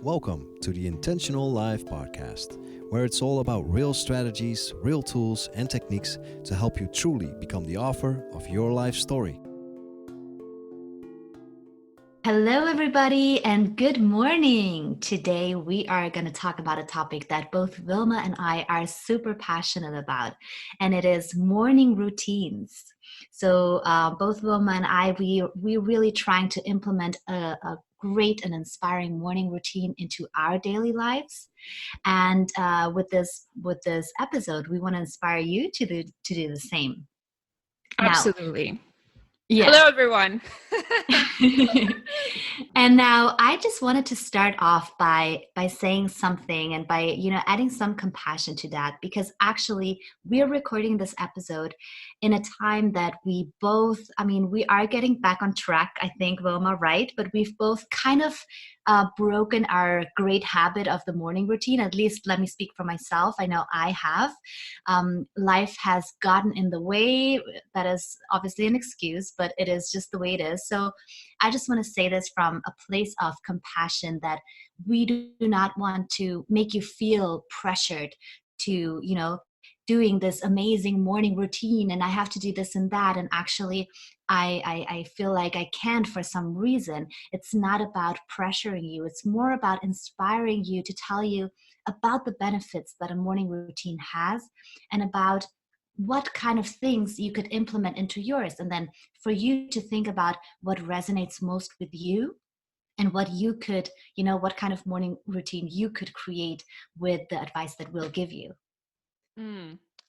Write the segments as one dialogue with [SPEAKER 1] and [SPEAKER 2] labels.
[SPEAKER 1] Welcome to the Intentional Life podcast, where it's all about real strategies, real tools, and techniques to help you truly become the author of your life story.
[SPEAKER 2] Hello, everybody, and good morning. Today, we are going to talk about a topic that both Vilma and I are super passionate about, and it is morning routines. So, both Vilma and I, we're really trying to implement a great and inspiring morning routine into our daily lives. And with this episode, we want to inspire you to do the same. Now,
[SPEAKER 3] Absolutely.
[SPEAKER 2] yes.
[SPEAKER 3] Hello, everyone.
[SPEAKER 2] And now I just wanted to start off by saying something and by adding some compassion to that, because actually we're recording this episode in a time that we both, we are getting back on track, I think, Wilma, right? But we've both kind of broken our great habit of the morning routine. At least let me speak for myself. I know I have. Life has gotten in the way. That is obviously an excuse, but it is just the way it is. So I just want to say this from a place of compassion, that we do not want to make you feel pressured to, doing this amazing morning routine and I have to do this and that. And actually, I feel like I can't for some reason. It's not about pressuring you. It's more about inspiring you, to tell you about the benefits that a morning routine has and about what kind of things you could implement into yours. And then for you to think about what resonates most with you and what you could, what kind of morning routine you could create with the advice that we'll give you.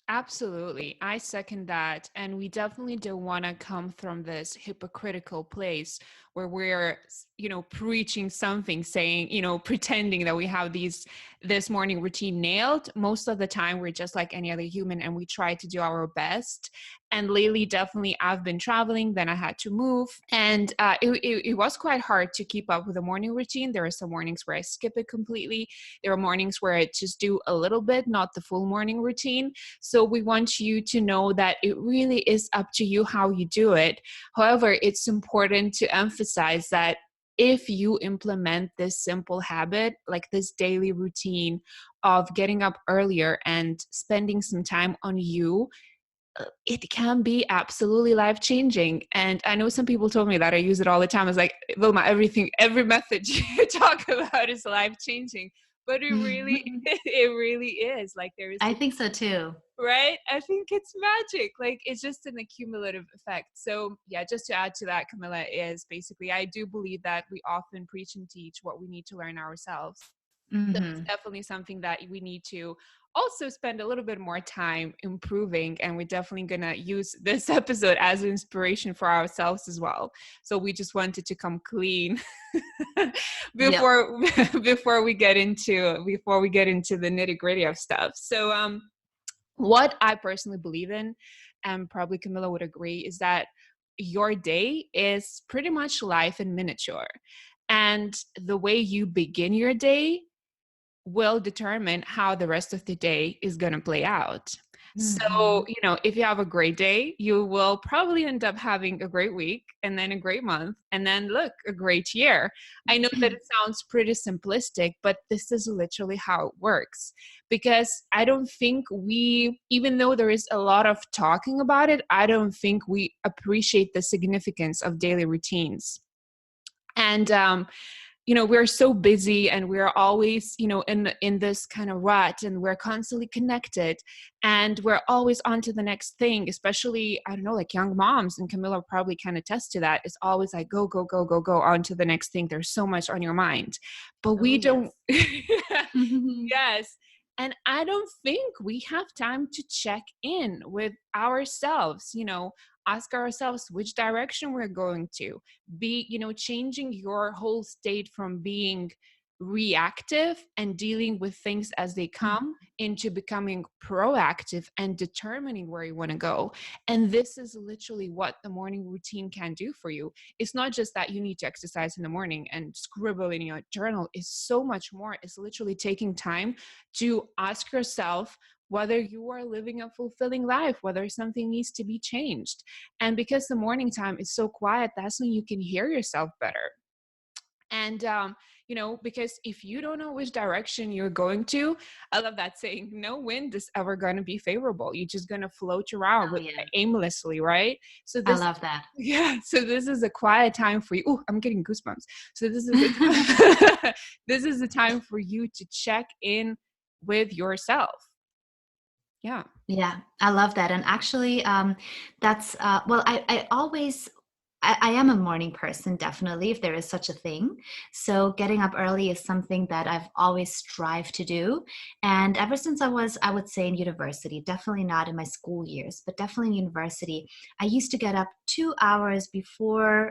[SPEAKER 3] Absolutely. I second that. And we definitely don't want to come from this hypocritical place where we're, preaching something, saying, pretending that we have this morning routine nailed. Most of the time, we're just like any other human and we try to do our best. And lately, definitely, I've been traveling, then I had to move. And it was quite hard to keep up with the morning routine. There are some mornings where I skip it completely. There are mornings where I just do a little bit, not the full morning routine. So we want you to know that it really is up to you how you do it. However, it's important to emphasize that if you implement this simple habit, like this daily routine of getting up earlier and spending some time on you, it can be absolutely life-changing. And I know some people told me that. I use it all the time. It's like, Vilma, every method you talk about is life-changing. But it really is. Like
[SPEAKER 2] I think so too.
[SPEAKER 3] Right? I think it's magic. Like, it's just an accumulative effect. So yeah, just to add to that, Camilla, is basically, I do believe that we often preach and teach what we need to learn ourselves. So it's definitely something that we need to also spend a little bit more time improving. And we're definitely going to use this episode as an inspiration for ourselves as well. So we just wanted to come clean before we get into the nitty-gritty of stuff. So what I personally believe in, and probably Camilla would agree, is that your day is pretty much life in miniature. And the way you begin your day will determine how the rest of the day is going to play out. So, if you have a great day, you will probably end up having a great week and then a great month and then a great year. I know that it sounds pretty simplistic, but this is literally how it works, because I don't think even though there is a lot of talking about it, I don't think we appreciate the significance of daily routines. And, we're so busy and we're always, in this kind of rut, and we're constantly connected and we're always on to the next thing, especially, I don't know, like young moms, and Camilla probably can attest to that. It's always like, go, go, go, go, go on to the next thing. There's so much on your mind, but we don't. Yes. And I don't think we have time to check in with ourselves, ask ourselves which direction we're going to be, changing your whole state from being reactive and dealing with things as they come into becoming proactive and determining where you want to go. And this is literally what the morning routine can do for you. It's not just that you need to exercise in the morning and scribble in your journal. It's so much more. It's literally taking time to ask yourself whether you are living a fulfilling life, whether something needs to be changed. And because the morning time is so quiet, that's when you can hear yourself better. And, because if you don't know which direction you're going to, I love that saying, no wind is ever going to be favorable. You're just going to float around
[SPEAKER 2] Oh yeah,
[SPEAKER 3] aimlessly, right? So
[SPEAKER 2] I
[SPEAKER 3] this,
[SPEAKER 2] love that.
[SPEAKER 3] yeah, so this is a quiet time for you. Oh, I'm getting goosebumps. So this is the this is the time for you to check in with yourself. Yeah.
[SPEAKER 2] Yeah, I love that. And actually, that's well, I always I am a morning person, definitely, if there is such a thing. So getting up early is something that I've always strived to do. And ever since I was, I would say in university, definitely not in my school years, but definitely in university, I used to get up 2 hours before,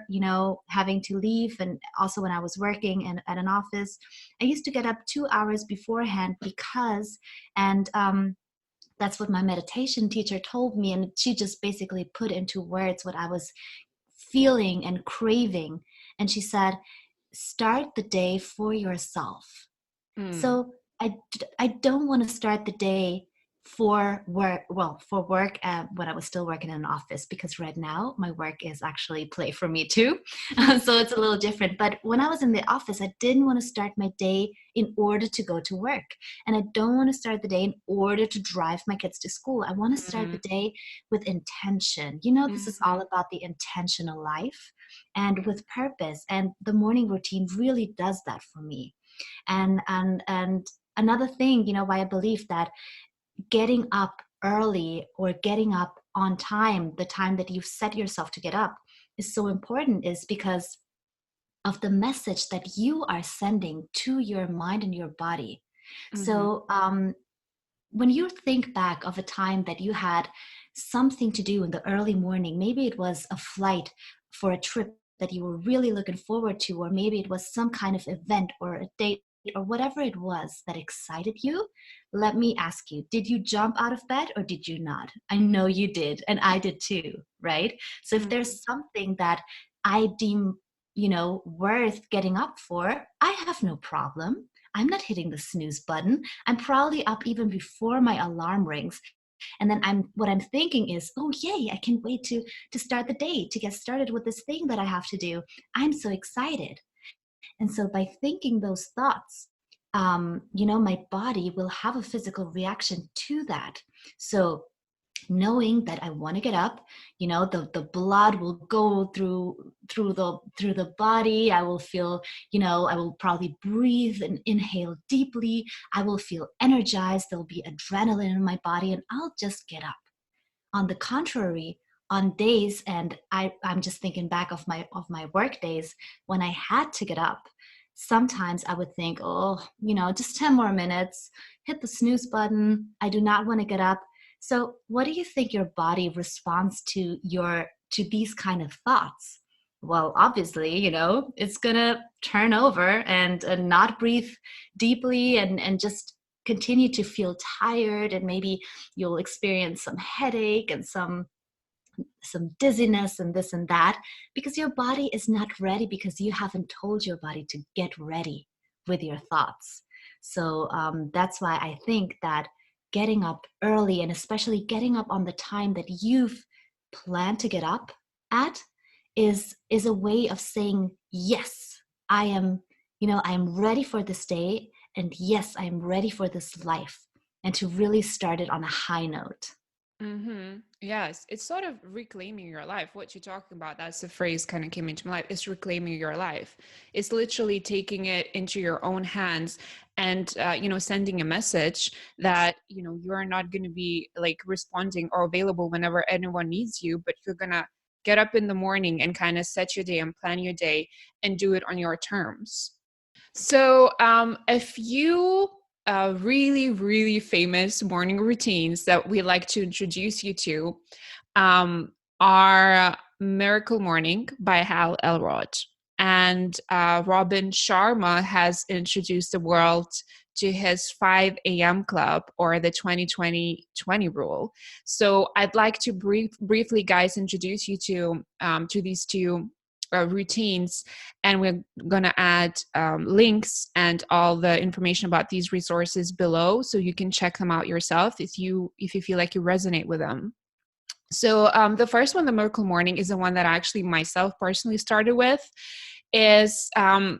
[SPEAKER 2] having to leave. And also when I was working at an office, I used to get up 2 hours beforehand because, and that's what my meditation teacher told me, and she just basically put into words what I was feeling and craving. And she said, start the day for yourself.
[SPEAKER 3] Mm.
[SPEAKER 2] So I don't want to start the day for work, when I was still working in an office, because right now my work is actually play for me too. So it's a little different. But when I was in the office, I didn't want to start my day in order to go to work. And I don't want to start the day in order to drive my kids to school. I want to start the
[SPEAKER 3] Mm-hmm.
[SPEAKER 2] day with intention. This is
[SPEAKER 3] Mm-hmm.
[SPEAKER 2] all about the intentional life and with purpose. And the morning routine really does that for me. And another thing, why I believe that getting up early or getting up on time, the time that you've set yourself to get up, is so important, is because of the message that you are sending to your mind and your body.
[SPEAKER 3] Mm-hmm.
[SPEAKER 2] So when you think back of a time that you had something to do in the early morning, maybe it was a flight for a trip that you were really looking forward to, or maybe it was some kind of event or a date or whatever it was that excited you, let me ask you, did you jump out of bed or did you not? I know you did, and I did too, right? So if
[SPEAKER 3] Mm-hmm.
[SPEAKER 2] there's something that I deem, worth getting up for, I have no problem. I'm not hitting the snooze button. I'm probably up even before my alarm rings. And then what I'm thinking is, oh yay, I can't wait to start the day, to get started with this thing that I have to do. I'm so excited. And so by thinking those thoughts, my body will have a physical reaction to that. So knowing that I want to get up, the blood will go through the body. I will feel, I will probably breathe and inhale deeply. I will feel energized. There'll be adrenaline in my body, and I'll just get up. On the contrary, on days, and I'm just thinking back of my work days when I had to get up, sometimes I would think, oh, just 10 more minutes, hit the snooze button. I do not want to get up. So what do you think your body responds to these kind of thoughts? Well, obviously, it's gonna turn over and not breathe deeply and just continue to feel tired, and maybe you'll experience some headache and some dizziness and this and that, because your body is not ready, because you haven't told your body to get ready with your thoughts. So that's why I think that getting up early, and especially getting up on the time that you've planned to get up at, is a way of saying, yes, I am, I'm ready for this day, and yes, I'm ready for this life, and to really start it on a high note.
[SPEAKER 3] Mm-hmm. Yes, it's sort of reclaiming your life. What you're talking about, that's the phrase kind of came into my life. It's reclaiming your life. It's literally taking it into your own hands and, sending a message that, you're not going to be like responding or available whenever anyone needs you, but you're going to get up in the morning and kind of set your day and plan your day and do it on your terms. So, a few really, really famous morning routines that we like to introduce you to are Miracle Morning by Hal Elrod. And Robin Sharma has introduced the world to his 5 a.m. club, or the 20-20-20 rule. So I'd like to briefly, guys, introduce you to these two routines, and we're going to add links and all the information about these resources below, so you can check them out yourself if you feel like you resonate with them. So the first one, the Miracle Morning, is the one that I actually myself personally started with. is Hal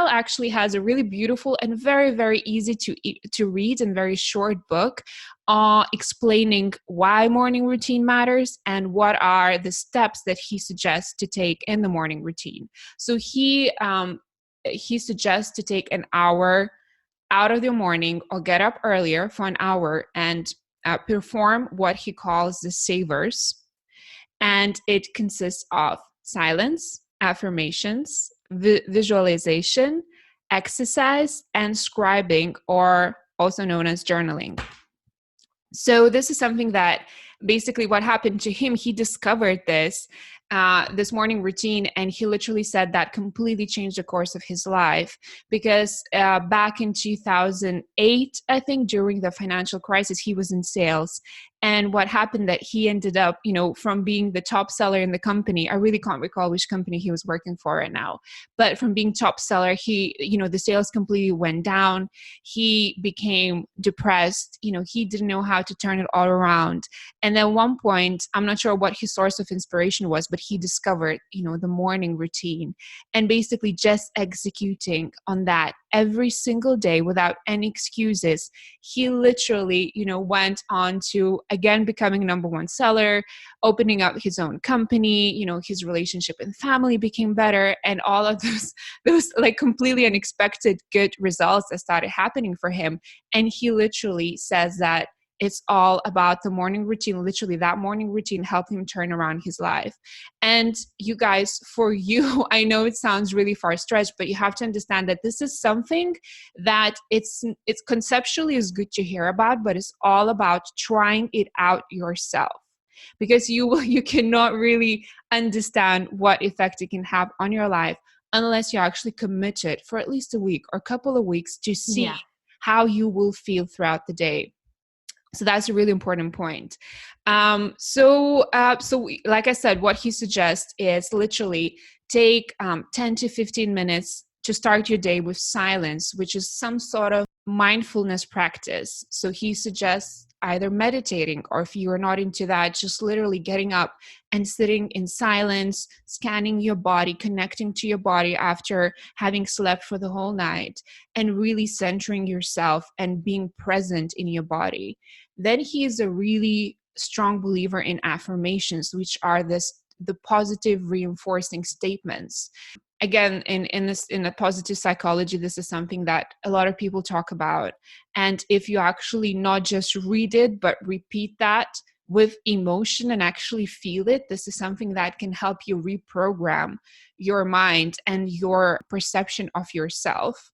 [SPEAKER 3] actually has a really beautiful and very, very easy to read and very short book explaining why morning routine matters and what are the steps that he suggests to take in the morning routine. So he suggests to take an hour out of the morning or get up earlier for an hour and perform what he calls the savers. And it consists of silence, affirmations, visualization, exercise, and scribing, or also known as journaling. So this is something that basically what happened to him, he discovered this morning routine, and he literally said that completely changed the course of his life, because back in 2008, I think, during the financial crisis, he was in sales. And what happened that he ended up, from being the top seller in the company, I really can't recall which company he was working for right now, but from being top seller, the sales completely went down. He became depressed. He didn't know how to turn it all around. And then at one point, I'm not sure what his source of inspiration was, but he discovered, the morning routine, and basically just executing on that every single day without any excuses. He literally, went on to, again, becoming number one seller, opening up his own company, his relationship and family became better, and all of those like completely unexpected good results that started happening for him. And he literally says that it's all about the morning routine. Literally, that morning routine helped him turn around his life. And you guys, for you, I know it sounds really far-stretched, but you have to understand that this is something that it's conceptually is good to hear about, but it's all about trying it out yourself. Because you cannot really understand what effect it can have on your life unless you actually commit it for at least a week or a couple of weeks to see how you will feel throughout the day. So that's a really important point. So like I said, what he suggests is literally take 10 to 15 minutes to start your day with silence, which is some sort of mindfulness practice. So he suggests either meditating, or if you are not into that, just literally getting up and sitting in silence, scanning your body, connecting to your body after having slept for the whole night, and really centering yourself and being present in your body. Then he is a really strong believer in affirmations, which are the positive reinforcing statements. Again, in the positive psychology, this is something that a lot of people talk about. And if you actually not just read it, but repeat that with emotion and actually feel it, this is something that can help you reprogram your mind and your perception of yourself.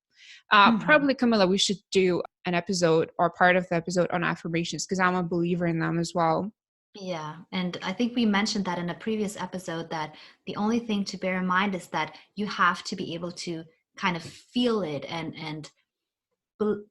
[SPEAKER 3] Probably, Camilla, we should do an episode or part of the episode on affirmations, because I'm a believer in them as well.
[SPEAKER 2] Yeah, and I think we mentioned that in a previous episode, that the only thing to bear in mind is that you have to be able to kind of feel it and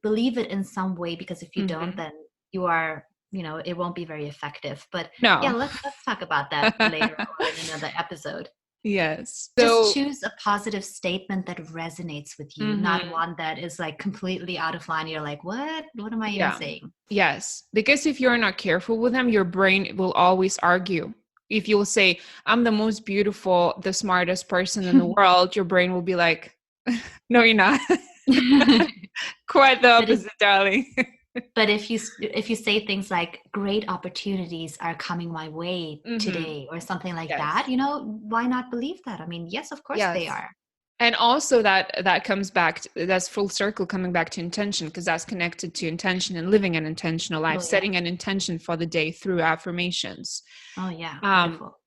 [SPEAKER 2] believe it in some way, because if you don't, then you are, it won't be very effective. But yeah, let's talk about that later or in another episode.
[SPEAKER 3] Yes.
[SPEAKER 2] Just choose a positive statement that resonates with you, not one that is like completely out of line. You're like, what am I even saying?
[SPEAKER 3] Yes. Because if you're not careful with them, your brain will always argue. If you will say, I'm the most beautiful, the smartest person in the world, your brain will be like, no, you're not. Quite the opposite, darling.
[SPEAKER 2] But if you say things like, great opportunities are coming my way today, or something like that, why not believe that? I mean, yes, of course they are.
[SPEAKER 3] And also that comes back, that's full circle coming back to intention, because that's connected to intention and living an intentional life, setting an intention for the day through affirmations.
[SPEAKER 2] Oh yeah, beautiful.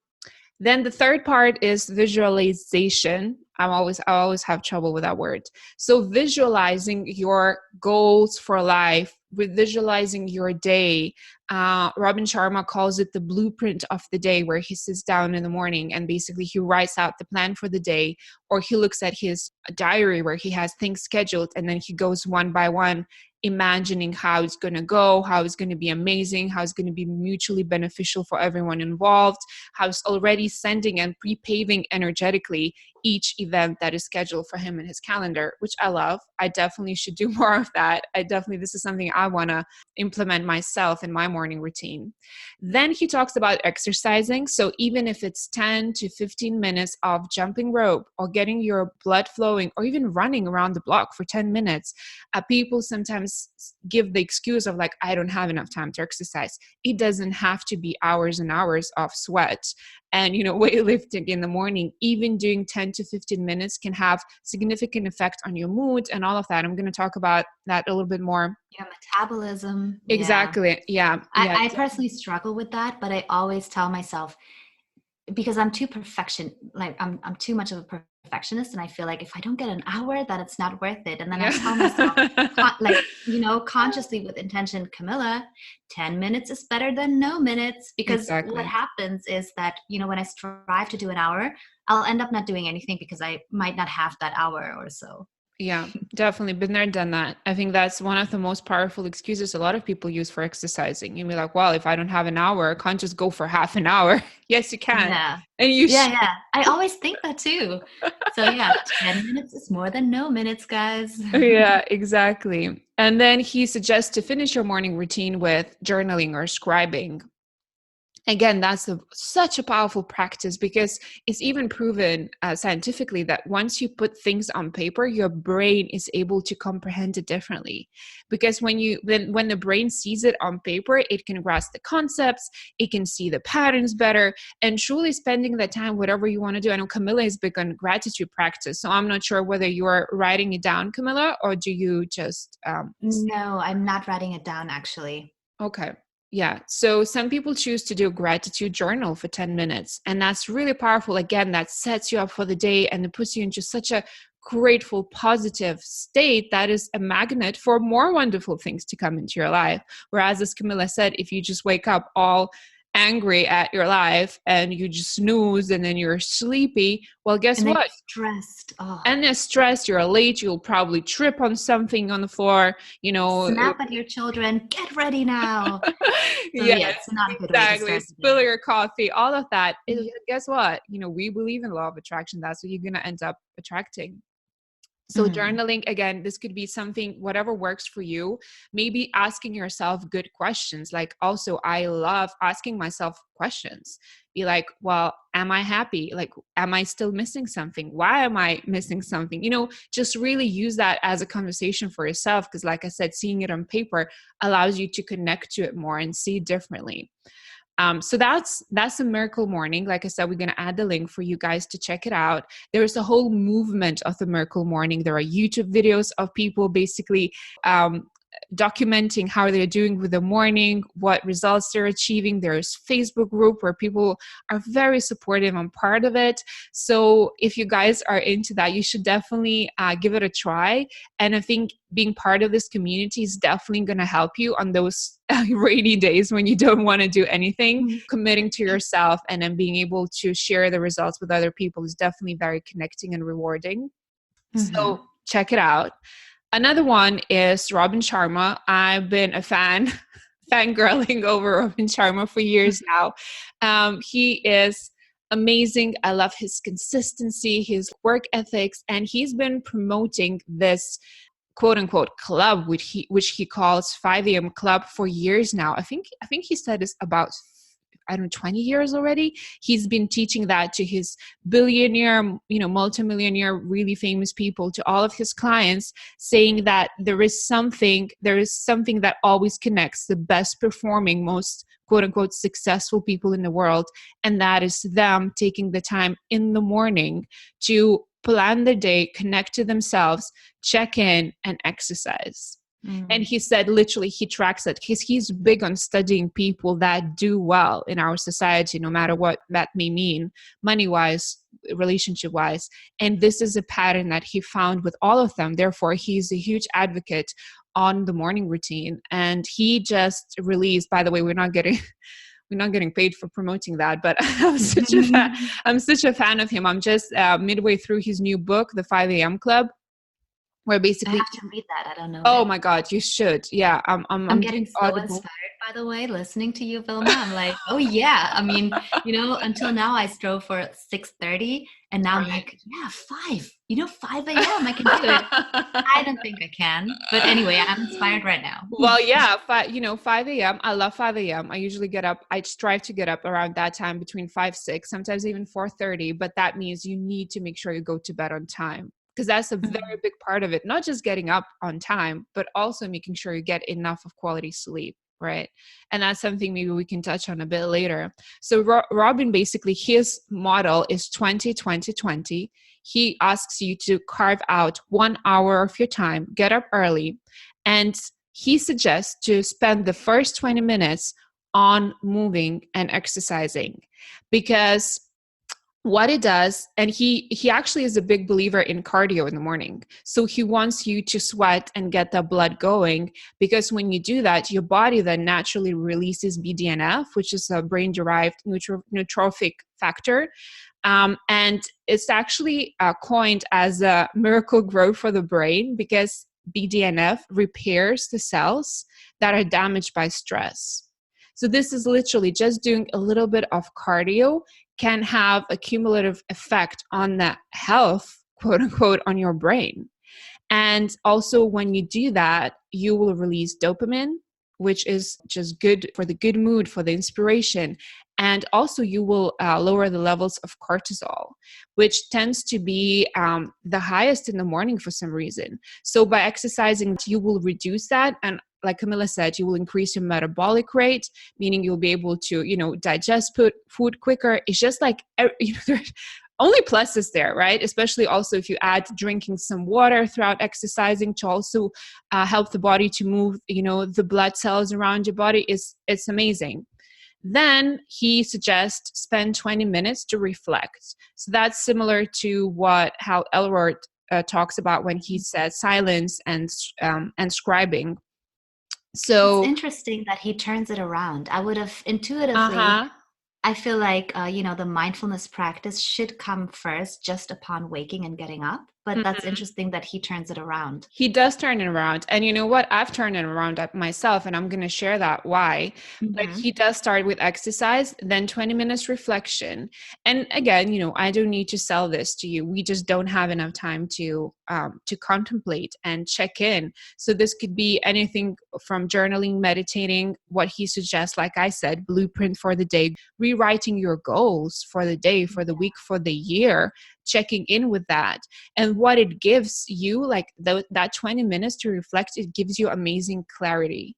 [SPEAKER 3] Then the third part is visualization. I always have trouble with that word. So visualizing your goals for life, with visualizing your day. Robin Sharma calls it the blueprint of the day, where he sits down in the morning and basically he writes out the plan for the day, or he looks at his diary where he has things scheduled, and then he goes one by one, imagining how it's going to go, how it's going to be amazing, how it's going to be mutually beneficial for everyone involved, how it's already sending and pre-paving energetically each event that is scheduled for him in his calendar, which I love. I definitely should do more of that. This is something I want to implement myself in my morning routine. Then he talks about exercising. So even if it's 10 to 15 minutes of jumping rope or getting your blood flowing or even running around the block for 10 minutes, people sometimes give the excuse of like, I don't have enough time to exercise. It doesn't have to be hours and hours of sweat. And, weightlifting in the morning, even doing 10 to 15 minutes can have significant effect on your mood and all of that. I'm going to talk about that a little bit more.
[SPEAKER 2] Your metabolism.
[SPEAKER 3] Exactly. Yeah.
[SPEAKER 2] I personally struggle with that, but I always tell myself, because I'm too I'm too much of a perfectionist, and I feel like if I don't get an hour, that it's not worth it. And then I tell myself, consciously with intention, Camilla, 10 minutes is better than no minutes, because what happens is that, when I strive to do an hour, I'll end up not doing anything because I might not have that hour or so.
[SPEAKER 3] Yeah, definitely been there, done that. I think that's one of the most powerful excuses a lot of people use for exercising. You'd be like, well, if I don't have an hour, I can't just go for half an hour. Yes, you can.
[SPEAKER 2] Yeah.
[SPEAKER 3] And you
[SPEAKER 2] yeah. I always think that too. So 10 minutes is more than no minutes, guys.
[SPEAKER 3] Yeah, exactly. And then he suggests to finish your morning routine with journaling or scribing. Again, that's such a powerful practice, because it's even proven scientifically that once you put things on paper, your brain is able to comprehend it differently. Because when the brain sees it on paper, it can grasp the concepts, it can see the patterns better, and truly spending that time, whatever you want to do. I know Camilla is big on gratitude practice, so I'm not sure whether you're writing it down, Camilla, or do you just...
[SPEAKER 2] No, I'm not writing it down, actually.
[SPEAKER 3] Okay. Yeah. So some people choose to do a gratitude journal for 10 minutes. And that's really powerful. Again, that sets you up for the day and it puts you into such a grateful, positive state that is a magnet for more wonderful things to come into your life. Whereas, as Camilla said, if you just wake up all angry at your life and you just snooze and then you're sleepy, well, guess what?
[SPEAKER 2] Stressed. Oh.
[SPEAKER 3] And they're stressed, you're late, you'll probably trip on something on the floor,
[SPEAKER 2] Snap at your children, get ready now. So, it's not a good way to start.
[SPEAKER 3] Spill your coffee, all of that. Guess what? We believe in law of attraction. That's what you're going to end up attracting. So journaling, again, this could be something, whatever works for you. Maybe asking yourself good questions. Like, also, I love asking myself questions. Be like, well, am I happy? Like, am I still missing something? Why am I missing something? Just really use that as a conversation for yourself. Because like I said, seeing it on paper allows you to connect to it more and see it differently. So that's a miracle morning. Like I said, we're going to add the link for you guys to check it out. There's a whole movement of the miracle morning. There are YouTube videos of people basically documenting how they're doing with the morning, what results they're achieving. There's Facebook group where people are very supportive and part of it. So if you guys are into that, you should definitely give it a try. And I think being part of this community is definitely going to help you on those rainy days when you don't want to do anything. Committing to yourself and then being able to share the results with other people is definitely very connecting and rewarding. So check it out. Another one is Robin Sharma. I've been a fangirling over Robin Sharma for years now. He is amazing. I love his consistency, his work ethics, and he's been promoting this quote unquote club, which he calls 5 a.m. club for years now. I think he said it's about 20 years already. He's been teaching that to his billionaire, multimillionaire, really famous people, to all of his clients, saying that there is something that always connects the best performing, most quote unquote successful people in the world. And that is them taking the time in the morning to plan the day, connect to themselves, check in, and exercise. And he said, literally, he tracks it because he's big on studying people that do well in our society, no matter what that may mean, money-wise, relationship-wise. And this is a pattern that he found with all of them. Therefore, he's a huge advocate on the morning routine. And he just released, by the way, we're not getting paid for promoting that, but I'm such a fan of him. I'm just midway through his new book, The 5 a.m. Club. Where basically
[SPEAKER 2] I have to read that. I don't know.
[SPEAKER 3] Oh my God, you should. Yeah,
[SPEAKER 2] I'm getting so inspired by the way, listening to you, Vilma. I'm like, oh yeah. I mean, until now I strove for 6:30, and now I'm
[SPEAKER 3] Right.
[SPEAKER 2] like, yeah, 5 a.m. I can do it. I don't think I can. But anyway, I'm inspired right now.
[SPEAKER 3] Well, yeah, 5 a.m. I love 5 a.m. I usually get up. I strive to get up around that time between 5, 6, sometimes even 4:30. But that means you need to make sure you go to bed on time, because that's a very big part of it. Not just getting up on time, but also making sure you get enough of quality sleep. Right. And that's something maybe we can touch on a bit later. So Robin, basically his model is 20, 20, 20. He asks you to carve out 1 hour of your time, get up early, and he suggests to spend the first 20 minutes on moving and exercising, because what it does, and he actually is a big believer in cardio in the morning. So he wants you to sweat and get the blood going, because when you do that, your body then naturally releases BDNF, which is a brain-derived neurotrophic factor. And it's actually coined as a miracle growth for the brain, because BDNF repairs the cells that are damaged by stress. So this is literally just doing a little bit of cardio can have a cumulative effect on the health, quote unquote, on your brain. And also when you do that, you will release dopamine, which is just good for the good mood, for the inspiration. And also you will lower the levels of cortisol, which tends to be the highest in the morning for some reason. So by exercising, you will reduce that. And like Camilla said, you will increase your metabolic rate, meaning you'll be able to, digest food quicker. It's just like, there's only pluses there, right? Especially also if you add drinking some water throughout exercising to also help the body to move, the blood cells around your body. It's amazing. Then he suggests spend 20 minutes to reflect. So that's similar to how Elrod talks about when he says silence and scribing. So
[SPEAKER 2] it's interesting that he turns it around. I would have intuitively, I feel like, the mindfulness practice should come first just upon waking and getting up. But that's interesting that he turns it around.
[SPEAKER 3] He does turn it around. And you know what? I've turned it around myself, and I'm going to share that why. But he does start with exercise, then 20 minutes reflection. And again, I don't need to sell this to you. We just don't have enough time to contemplate and check in. So this could be anything from journaling, meditating, what he suggests, like I said, blueprint for the day, rewriting your goals for the day, for the week, for the year, checking in with that. And what it gives you, like that 20 minutes to reflect, it gives you amazing clarity.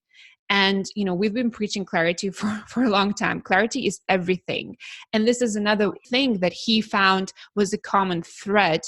[SPEAKER 3] And, we've been preaching clarity for a long time. Clarity is everything. And this is another thing that he found was a common thread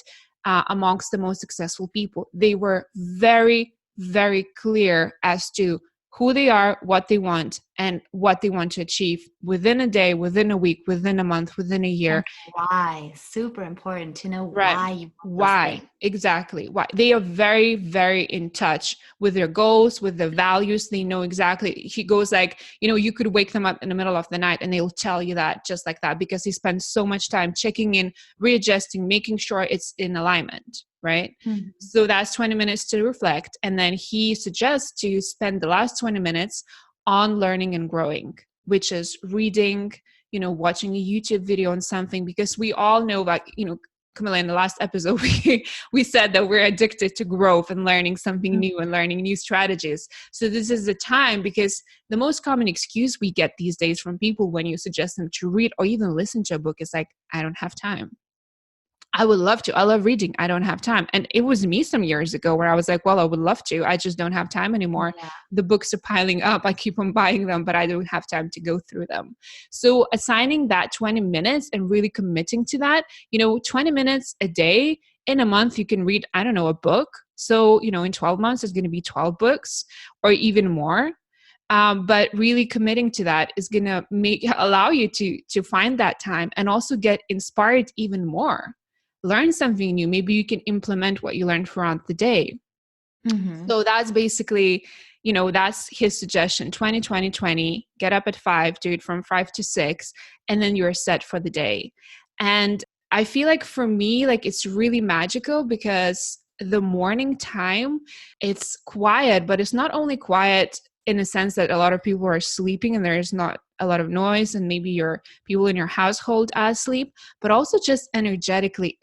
[SPEAKER 3] amongst the most successful people. They were very, very clear as to who they are, what they want, and what they want to achieve within a day, within a week, within a month, within a year.
[SPEAKER 2] And why? Super important to know why you want
[SPEAKER 3] why
[SPEAKER 2] those things.
[SPEAKER 3] Exactly. Why they are very, very in touch with their goals, with their values. They know exactly. He goes like, you could wake them up in the middle of the night and they'll tell you that just like that, because he spends so much time checking in, readjusting, making sure it's in alignment. Right? Mm-hmm. So that's 20 minutes to reflect. And then he suggests to spend the last 20 minutes on learning and growing, which is reading, watching a YouTube video on something, because we all know that, Camilla, in the last episode, we said that we're addicted to growth and learning something new and learning new strategies. So this is the time, because the most common excuse we get these days from people when you suggest them to read or even listen to a book is like, I don't have time. I would love to. I love reading. I don't have time. And it was me some years ago where I was like, well, I would love to. I just don't have time anymore. Yeah. The books are piling up. I keep on buying them, but I don't have time to go through them. So assigning that 20 minutes and really committing to that, 20 minutes a day in a month, you can read, I don't know, a book. So, in 12 months, it's going to be 12 books or even more. But really committing to that is going to allow you to find that time and also get inspired even more. Learn something new. Maybe you can implement what you learned throughout the day. Mm-hmm. So that's basically, that's his suggestion. 20, 20, 20, get up at 5, do it from 5 to 6, and then you're set for the day. And I feel like for me, like it's really magical because the morning time, it's quiet, but it's not only quiet in a sense that a lot of people are sleeping and there is not a lot of noise, and maybe your people in your household are asleep, but also just energetically,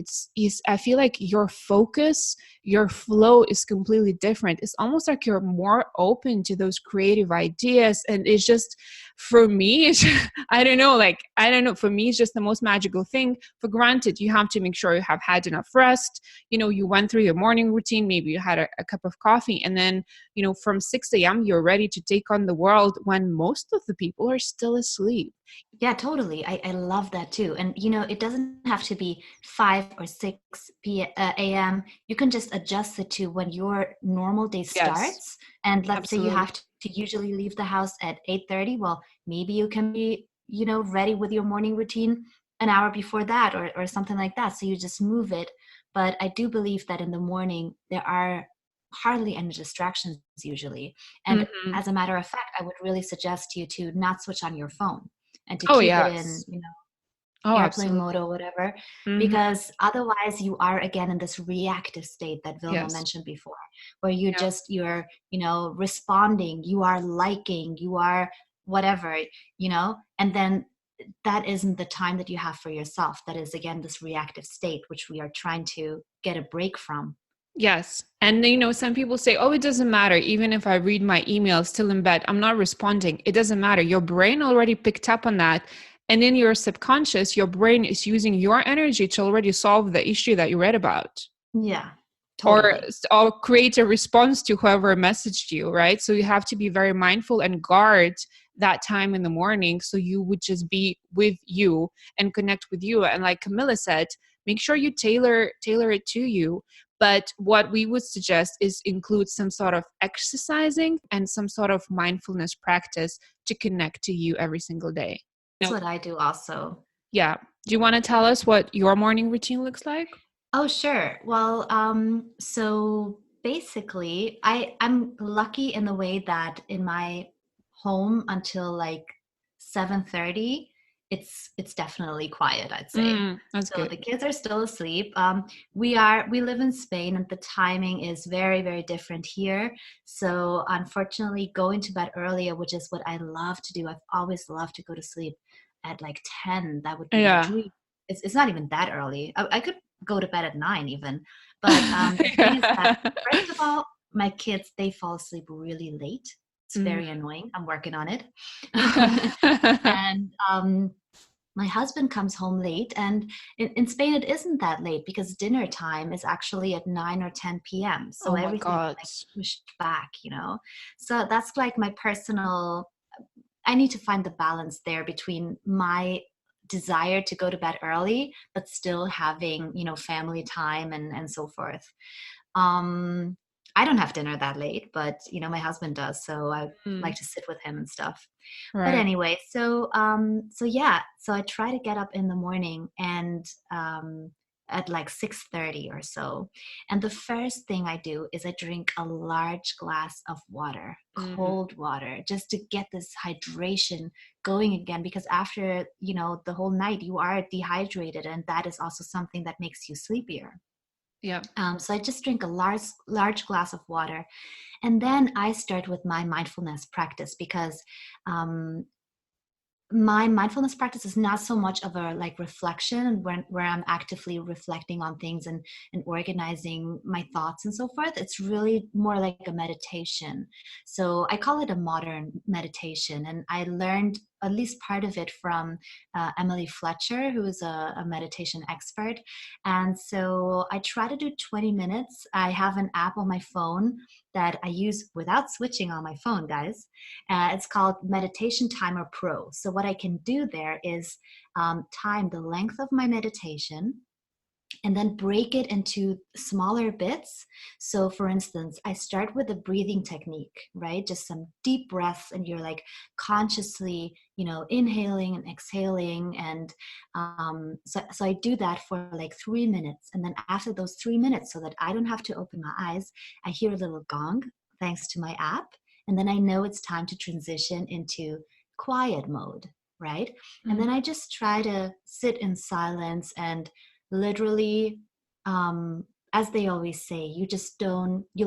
[SPEAKER 3] I feel like your focus, your flow is completely different. It's almost like you're more open to those creative ideas. And it's just, for me, it's I don't know, for me, it's just the most magical thing. For granted, you have to make sure you have had enough rest. You went through your morning routine, maybe you had a cup of coffee, and then from 6 a.m. you're ready to take on the world when most of the people are still asleep.
[SPEAKER 2] Yeah, totally. I love that too. And it doesn't have to be 5 or 6 a.m. You can just adjust it to when your normal day
[SPEAKER 3] Yes,
[SPEAKER 2] starts. And let's say you
[SPEAKER 3] absolutely.
[SPEAKER 2] have to usually leave the house at 8:30. Well, maybe you can be, ready with your morning routine an hour before that, or something like that. So you just move it. But I do believe that in the morning there are hardly any distractions usually. And
[SPEAKER 3] Hmm.
[SPEAKER 2] as a matter of fact, I would really suggest you to not switch on your phone and to
[SPEAKER 3] Oh,
[SPEAKER 2] keep it in,
[SPEAKER 3] yes. Oh,
[SPEAKER 2] airplane mode
[SPEAKER 3] absolutely.
[SPEAKER 2] or whatever,
[SPEAKER 3] Hmm.
[SPEAKER 2] because otherwise you are again in this reactive state that Vilma
[SPEAKER 3] Yes.
[SPEAKER 2] mentioned before, where
[SPEAKER 3] Yeah.
[SPEAKER 2] you're responding, you are liking, you are whatever, and then that isn't the time that you have for yourself. That is again this reactive state which we are trying to get a break from.
[SPEAKER 3] Yes. And some people say, oh, it doesn't matter. Even if I read my email still in bed, I'm not responding. It doesn't matter. Your brain already picked up on that. And in your subconscious, your brain is using your energy to already solve the issue that you read about,
[SPEAKER 2] Yeah,
[SPEAKER 3] or
[SPEAKER 2] totally.
[SPEAKER 3] create a response to whoever messaged you, right? So you have to be very mindful and guard that time in the morning, so you would just be with you and connect with you. And like Camilla said, make sure you tailor it to you. But what we would suggest is include some sort of exercising and some sort of mindfulness practice to connect to you every single day.
[SPEAKER 2] That's what I do also.
[SPEAKER 3] Yeah. Do you want to tell us what your morning routine looks like?
[SPEAKER 2] Oh, sure. Well, so basically, I'm lucky in the way that in my home until like 7:30, it's definitely quiet, I'd say.
[SPEAKER 3] That's
[SPEAKER 2] So
[SPEAKER 3] good.
[SPEAKER 2] the kids are still asleep. We live in Spain, and the timing is very, very different here. So unfortunately, going to bed earlier, which is what I love to do. I've always loved to go to sleep at like 10. That would be the
[SPEAKER 3] Yeah.
[SPEAKER 2] dream. It's not even that early. I could go to bed at 9 even. But the thing is that,
[SPEAKER 3] Yeah.
[SPEAKER 2] first of all, my kids, they fall asleep really late. It's very
[SPEAKER 3] Mhm.
[SPEAKER 2] annoying. I'm working on it. And my husband comes home late, and in Spain it isn't that late because dinner time is actually at 9 or 10 p.m. So
[SPEAKER 3] Oh my
[SPEAKER 2] everything is
[SPEAKER 3] God.
[SPEAKER 2] like pushed back. So that's like my personal, I need to find the balance there between my desire to go to bed early but still having family time and so forth. um I don't have dinner that late, but my husband does, so I
[SPEAKER 3] Mm,
[SPEAKER 2] like to sit with him and stuff. But
[SPEAKER 3] right.
[SPEAKER 2] anyway, so yeah, so I try to get up in the morning and at like 6:30 or so. And the first thing I do is I drink a large glass of water,
[SPEAKER 3] Mm,
[SPEAKER 2] cold water, just to get this hydration going again, because after, the whole night you are dehydrated, and that is also something that makes you sleepier.
[SPEAKER 3] yeah.
[SPEAKER 2] So I just drink a large glass of water, and then I start with my mindfulness practice, because um, my mindfulness practice is not so much of a like reflection where I'm actively reflecting on things and organizing my thoughts and so forth. It's really more like a meditation. So I call it a modern meditation, and I learned at least part of it from Emily Fletcher, who is a meditation expert. And so I try to do 20 minutes. I have an app on my phone that I use without switching on my phone, guys. It's called Meditation Timer Pro. So what I can do there is time the length of my meditation and then break it into smaller bits. So, for instance, I start with a breathing technique, right? Just some deep breaths, and you're like consciously, inhaling and exhaling. And so I do that for like 3 minutes. And then after those 3 minutes, so that I don't have to open my eyes, I hear a little gong thanks to my app. And then I know it's time to transition into quiet mode, right? And then
[SPEAKER 3] Mhm.
[SPEAKER 2] I just try to sit in silence and literally as they always say, you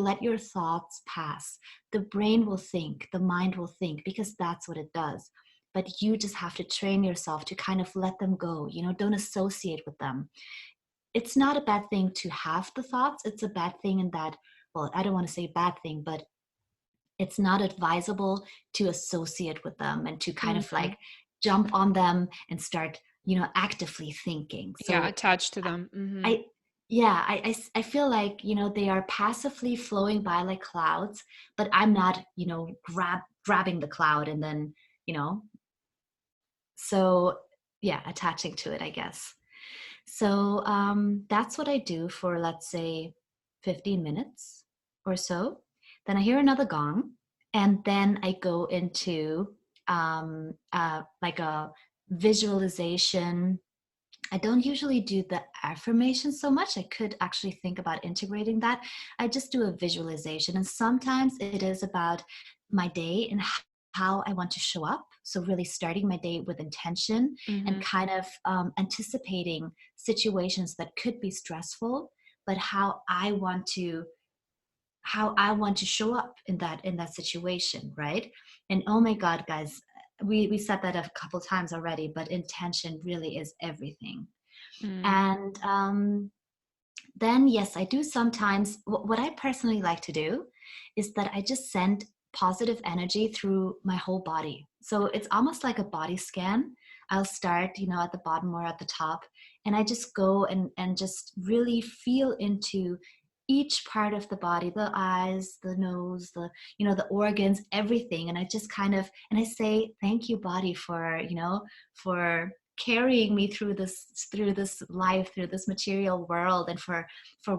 [SPEAKER 2] let your thoughts pass. The brain will think, the mind will think, because that's what it does. But you just have to train yourself to kind of let them go, don't associate with them. It's not a bad thing to have the thoughts. It's a bad thing in that, well, I don't want to say bad thing, but it's not advisable to associate with them and to kind of
[SPEAKER 3] Mhm.
[SPEAKER 2] like jump on them and start, actively thinking.
[SPEAKER 3] Yeah,
[SPEAKER 2] So
[SPEAKER 3] attached to them. Hmm.
[SPEAKER 2] I, yeah, I feel like, they are passively flowing by like clouds, but I'm not, grabbing the cloud and then, you know, so yeah, attaching to it, I guess. So that's what I do for, let's say, 15 minutes or so. Then I hear another gong, and then I go into like a visualization. I don't usually do the affirmation so much. I could actually think about integrating that. I just do a visualization. And sometimes it is about my day and how I want to show up. So, really starting my day with intention and
[SPEAKER 3] Hmm.
[SPEAKER 2] kind of anticipating situations that could be stressful, but how I want to show up in that situation, right? And oh my God, guys, we said that a couple times already, but intention really is everything.
[SPEAKER 3] Mm.
[SPEAKER 2] And then, yes, I do sometimes. What I personally like to do is that I just send positive energy through my whole body. So it's almost like a body scan. I'll start, at the bottom or at the top, and I just go and just really feel into each part of the body, the eyes, the nose, the organs, everything. And I just kind of, and I say, thank you, body, for carrying me through this life, through this material world, and for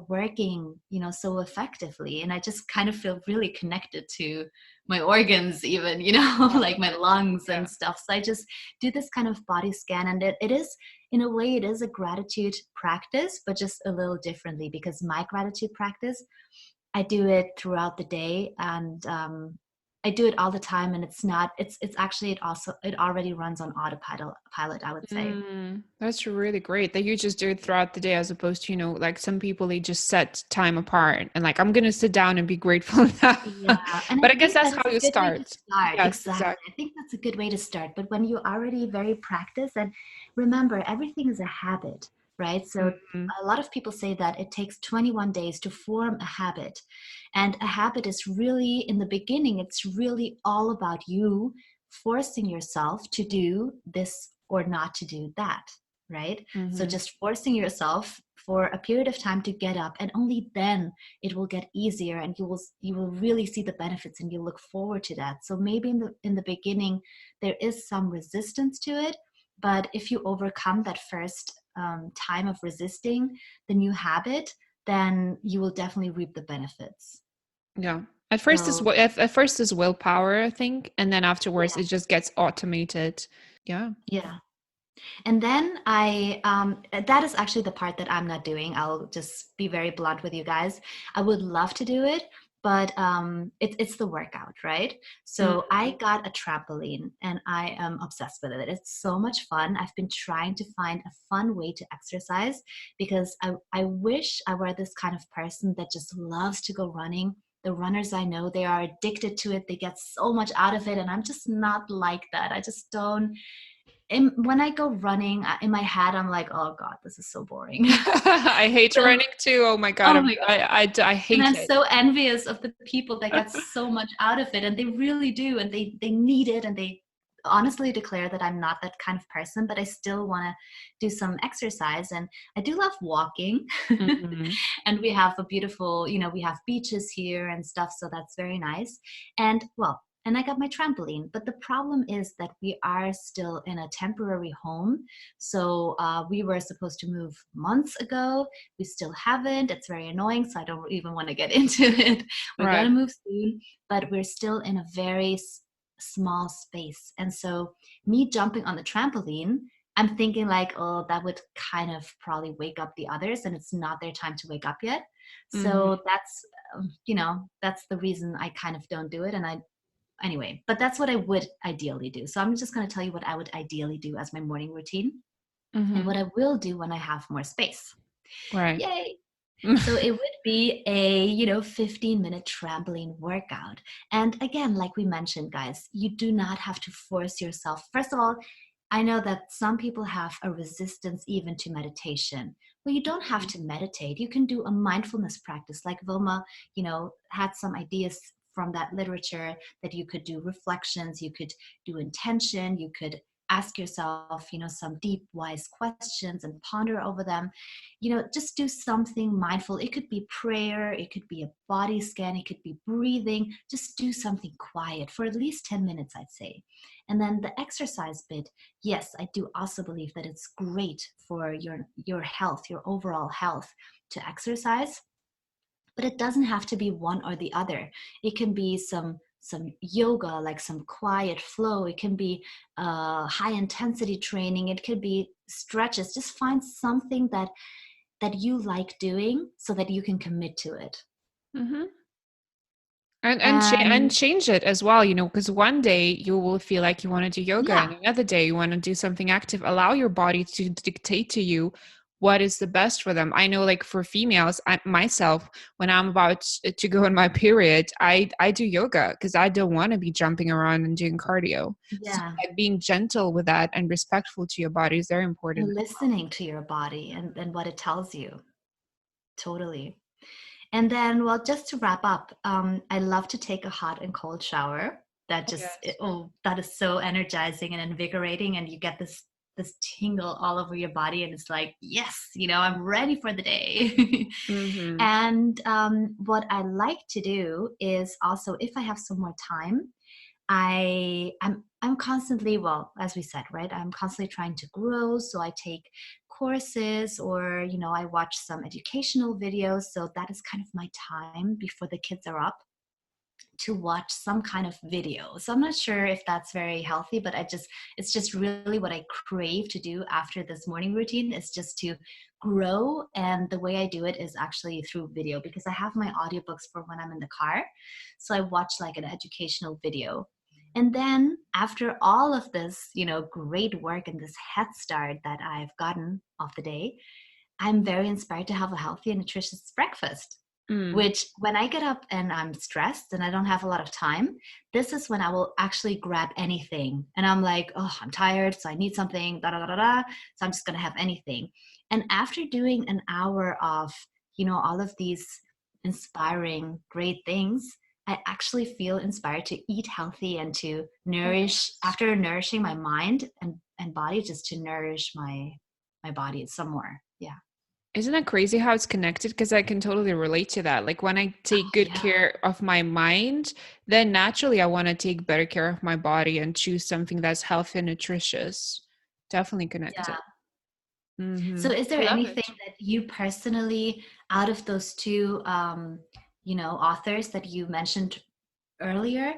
[SPEAKER 2] working so effectively. And I just kind of feel really connected to my organs, even like my lungs and
[SPEAKER 3] Yeah.
[SPEAKER 2] stuff. So I just do this kind of body scan, and it is, in a way, it is a gratitude practice, but just a little differently, because my gratitude practice, I do it throughout the day, and I do it all the time. And it's actually, it already runs on autopilot, I would say.
[SPEAKER 3] That's really great that you just do it throughout the day, as opposed to, like some people, they just set time apart and like, I'm going to sit down and be grateful now.
[SPEAKER 2] Yeah, and I
[SPEAKER 3] But I guess
[SPEAKER 2] think
[SPEAKER 3] that's
[SPEAKER 2] that
[SPEAKER 3] how
[SPEAKER 2] is a
[SPEAKER 3] you
[SPEAKER 2] good way to
[SPEAKER 3] start.
[SPEAKER 2] start.
[SPEAKER 3] Yes,
[SPEAKER 2] Exactly.
[SPEAKER 3] exactly.
[SPEAKER 2] I think that's a good way to start. But when you're already very practiced, and remember, everything is a habit, right? So
[SPEAKER 3] Mhm.
[SPEAKER 2] a lot of people say that it takes 21 days to form a habit. And a habit is really, in the beginning, it's really all about you forcing yourself to do this or not to do that, right? So
[SPEAKER 3] Mhm.
[SPEAKER 2] just forcing yourself for a period of time to get up, and only then it will get easier, and you will really see the benefits, and you look forward to that. So maybe in the beginning there is some resistance to it, but if you overcome that first time of resisting the new habit, then you will definitely reap the benefits.
[SPEAKER 3] Yeah. At first is
[SPEAKER 2] So
[SPEAKER 3] what at first is willpower, I think, and then afterwards
[SPEAKER 2] yeah,
[SPEAKER 3] it just gets automated. Yeah.
[SPEAKER 2] yeah. And then that is actually the part that I'm not doing. I'll just be very blunt with you guys. I would love to do it, but it's the workout, right? So I got a trampoline, and I am obsessed with it. It's so much fun. I've been trying to find a fun way to exercise, because I wish I were this kind of person that just loves to go running. The runners I know, they are addicted to it. They get so much out of it, and I'm just not like that. I just don't. And when I go running, in my head, I'm like, oh God, this is so boring.
[SPEAKER 3] I hate
[SPEAKER 2] So,
[SPEAKER 3] running too. Oh my God.
[SPEAKER 2] oh my God.
[SPEAKER 3] I
[SPEAKER 2] And
[SPEAKER 3] hate
[SPEAKER 2] I'm
[SPEAKER 3] it.
[SPEAKER 2] so envious of the people that get so much out of it, and they really do, and they need it, and they honestly declare that I'm not that kind of person, but I still want to do some exercise. And I do love walking.
[SPEAKER 3] Mhm.
[SPEAKER 2] And we have a beautiful, we have beaches here and stuff, so that's very nice. And well, and I got my trampoline, but the problem is that we are still in a temporary home. So we were supposed to move months ago. We still haven't. It's very annoying, so I don't even want to get into it. We're
[SPEAKER 3] Right.
[SPEAKER 2] gonna move soon, but we're still in a very small space. And so me jumping on the trampoline, I'm thinking like, oh, that would kind of probably wake up the others, and it's not their time to wake up yet.
[SPEAKER 3] Mhm.
[SPEAKER 2] So that's the reason I kind of don't do it. And anyway, but that's what I would ideally do. So I'm just going to tell you what I would ideally do as my morning routine, and
[SPEAKER 3] Mhm.
[SPEAKER 2] what I will do when I have more space.
[SPEAKER 3] Right.
[SPEAKER 2] Yay. So it would be a, 15-minute trampoline workout. And again, like we mentioned, guys, you do not have to force yourself. First of all, I know that some people have a resistance even to meditation. Well, you don't have to meditate. You can do a mindfulness practice, like Vilma, had some ideas from that literature that you could do reflections, you could do intention, you could ask yourself, some deep, wise questions and ponder over them. Just do something mindful. It could be prayer, it could be a body scan, it could be breathing. Just do something quiet for at least 10 minutes, I'd say. And then the exercise bit, yes, I do also believe that it's great for your health, your overall health, to exercise, but it doesn't have to be one or the other. It can be some yoga, like some quiet flow. It can be high intensity training. It could be stretches. Just find something that you like doing so that you can commit to it.
[SPEAKER 3] Mm-hmm. And change it as well, because one day you will feel like you want to do yoga, and another day you want to do something active. Allow your body to dictate to you what is the best for them. I know, like for females, myself, when I'm about to go on my period, I do yoga because I don't want to be jumping around and doing cardio.
[SPEAKER 2] Yeah.
[SPEAKER 3] So, like, being gentle with that and respectful to your body is very important.
[SPEAKER 2] Listening to your body and what it tells you. Totally. And then, well, just to wrap up, I love to take a hot and cold shower. That that is so energizing and invigorating, and you get this tingle all over your body, and it's like, yes, I'm ready for the day.
[SPEAKER 3] Mm-hmm.
[SPEAKER 2] And what I like to do is also, if I have some more time, I'm constantly, well, as we said, right, I'm constantly trying to grow. So I take courses, or I watch some educational videos. So that is kind of my time before the kids are up, to watch some kind of video. So I'm not sure if that's very healthy, but it's just really what I crave to do after this morning routine, is just to grow. And the way I do it is actually through video, because I have my audiobooks for when I'm in the car. So I watch like an educational video. And then after all of this, great work and this head start that I've gotten of the day, I'm very inspired to have a healthy and nutritious breakfast. Which, when I get up and I'm stressed and I don't have a lot of time, this is when I will actually grab anything. And I'm like, oh, I'm tired, so I need something, da da da da. So I'm just going to have anything. And after doing an hour of, all of these inspiring, great things, I actually feel inspired to eat healthy and to nourish, after nourishing my mind and body, just to nourish my body some more. Yeah.
[SPEAKER 3] Isn't that crazy how it's connected? Because I can totally relate to that. Like when I take good care of my mind, then naturally I want to take better care of my body and choose something that's healthy and nutritious. Definitely connected.
[SPEAKER 2] Yeah.
[SPEAKER 3] Mm-hmm.
[SPEAKER 2] So is there anything that you personally, out of those two, authors that you mentioned earlier,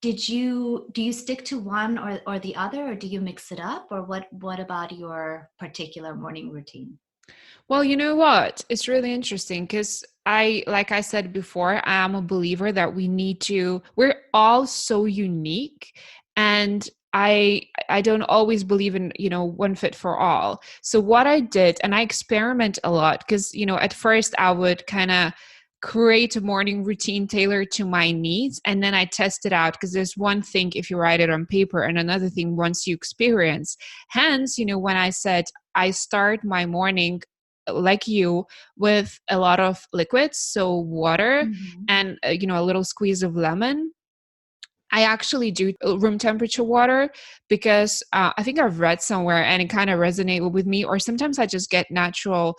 [SPEAKER 2] do you stick to one or the other, or do you mix it up, or what about your particular morning routine?
[SPEAKER 3] Well, you know what? It's really interesting because like I said before, I am a believer that we're all so unique, and I don't always believe in, one fit for all. So what I did, and I experiment a lot because, at first I would kind of create a morning routine tailored to my needs, and then I test it out, because there's one thing if you write it on paper and another thing once you experience. Hence, when I said I start my morning like you with a lot of liquids, so water, and a little squeeze of lemon. I actually do room temperature water because I think I've read somewhere and it kind of resonated with me, or sometimes I just get natural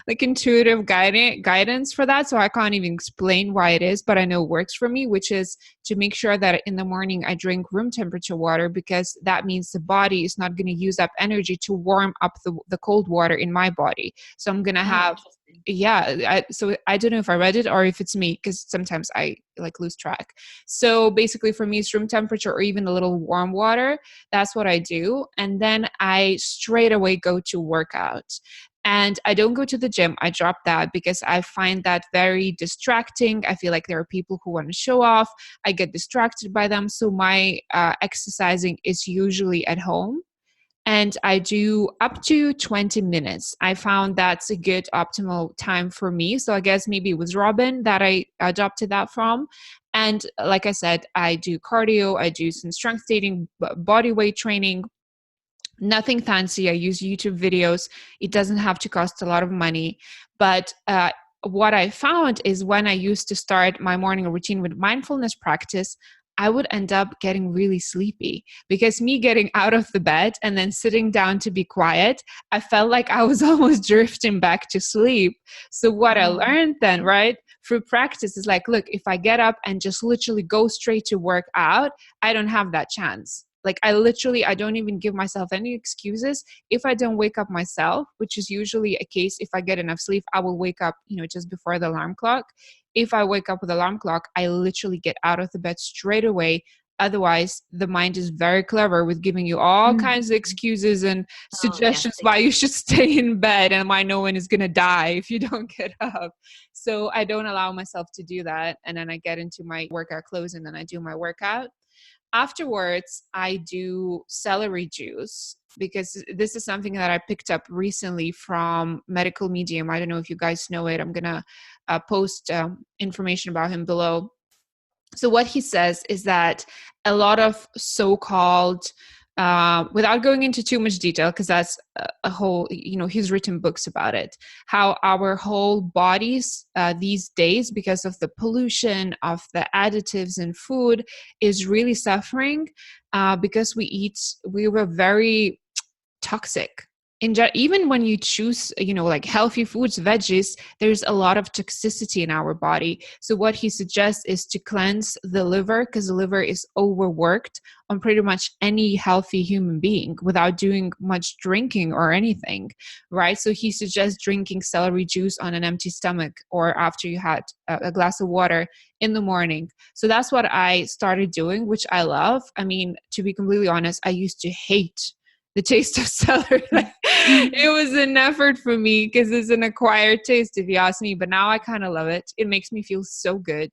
[SPEAKER 3] like intuitive guidance for that. So I can't even explain why it is, but I know it works for me, which is to make sure that in the morning I drink room temperature water, because that means the body is not going to use up energy to warm up the cold water in my body. So I'm going to have, so I don't know if I read it or if it's me, because sometimes I like lose track. So basically for me, it's room temperature or even a little warm water. That's what I do. And then I straight away go to workout. And I don't go to the gym. I drop that because I find that very distracting. I feel like there are people who want to show off. I get distracted by them. So my exercising is usually at home. and I do up to 20 minutes. I found that's a good optimal time for me. So I guess maybe it was Robin that I adopted that from. And like I said, I do cardio, I do some strength training, body weight training, nothing fancy. I use YouTube videos. It doesn't have to cost a lot of money. But what I found is when I used to start my morning routine with mindfulness practice, I would end up getting really sleepy because me getting out of the bed and then sitting down to be quiet, I felt like I was almost drifting back to sleep. So what I learned then, right, through practice is like, look, if I get up and just literally go straight to work out, I don't have that chance. Like I don't even give myself any excuses. If I don't wake up myself, which is usually a case, if I get enough sleep, I will wake up, just before the alarm clock. If I wake up with the alarm clock, I literally get out of the bed straight away. Otherwise, the mind is very clever with giving you all kinds of excuses and suggestions why you should stay in bed and why no one is going to die if you don't get up. So I don't allow myself to do that. And then I get into my workout clothes and then I do my workout. Afterwards, I do celery juice because this is something that I picked up recently from Medical Medium. I don't know if you guys know it. I'm going to post information about him below. So what he says is that a lot of so-called, without going into too much detail, because that's a whole, he's written books about it, how our whole bodies these days, because of the pollution of the additives in food, is really suffering because we were very toxic. Even when you choose, like healthy foods, veggies, there's a lot of toxicity in our body. So what he suggests is to cleanse the liver, because the liver is overworked on pretty much any healthy human being without doing much drinking or anything, right? So he suggests drinking celery juice on an empty stomach or after you had a glass of water in the morning. So that's what I started doing, which I love. I mean, to be completely honest, I used to hate the taste of celery. It was an effort for me because it's an acquired taste, if you ask me, but now I kind of love it. It makes me feel so good.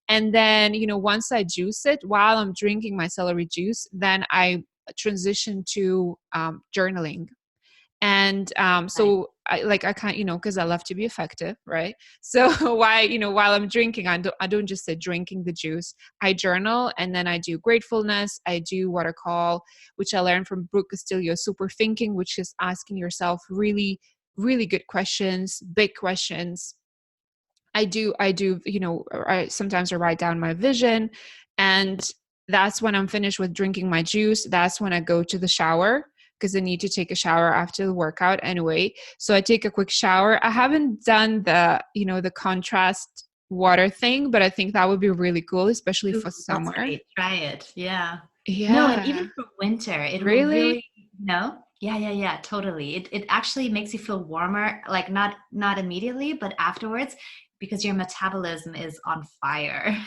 [SPEAKER 3] And then, once I juice it while I'm drinking my celery juice, then I transition to journaling. And so I can't, because I love to be effective, right? So while I'm drinking, I don't just say drinking the juice. I journal, and then I do gratefulness. I do what I call, which I learned from Brooke Castillo, super thinking, which is asking yourself really, really good questions, big questions. I sometimes I write down my vision, and that's when I'm finished with drinking my juice. That's when I go to the shower, because I need to take a shower after the workout anyway. So I take a quick shower. I haven't done the contrast water thing, but I think that would be really cool, especially for summer.
[SPEAKER 2] That's great. Try it. Yeah.
[SPEAKER 3] Yeah.
[SPEAKER 2] No, and even for winter, it will
[SPEAKER 3] really.
[SPEAKER 2] No. Yeah, totally. It actually makes you feel warmer, like not immediately, but afterwards, because your metabolism is on fire.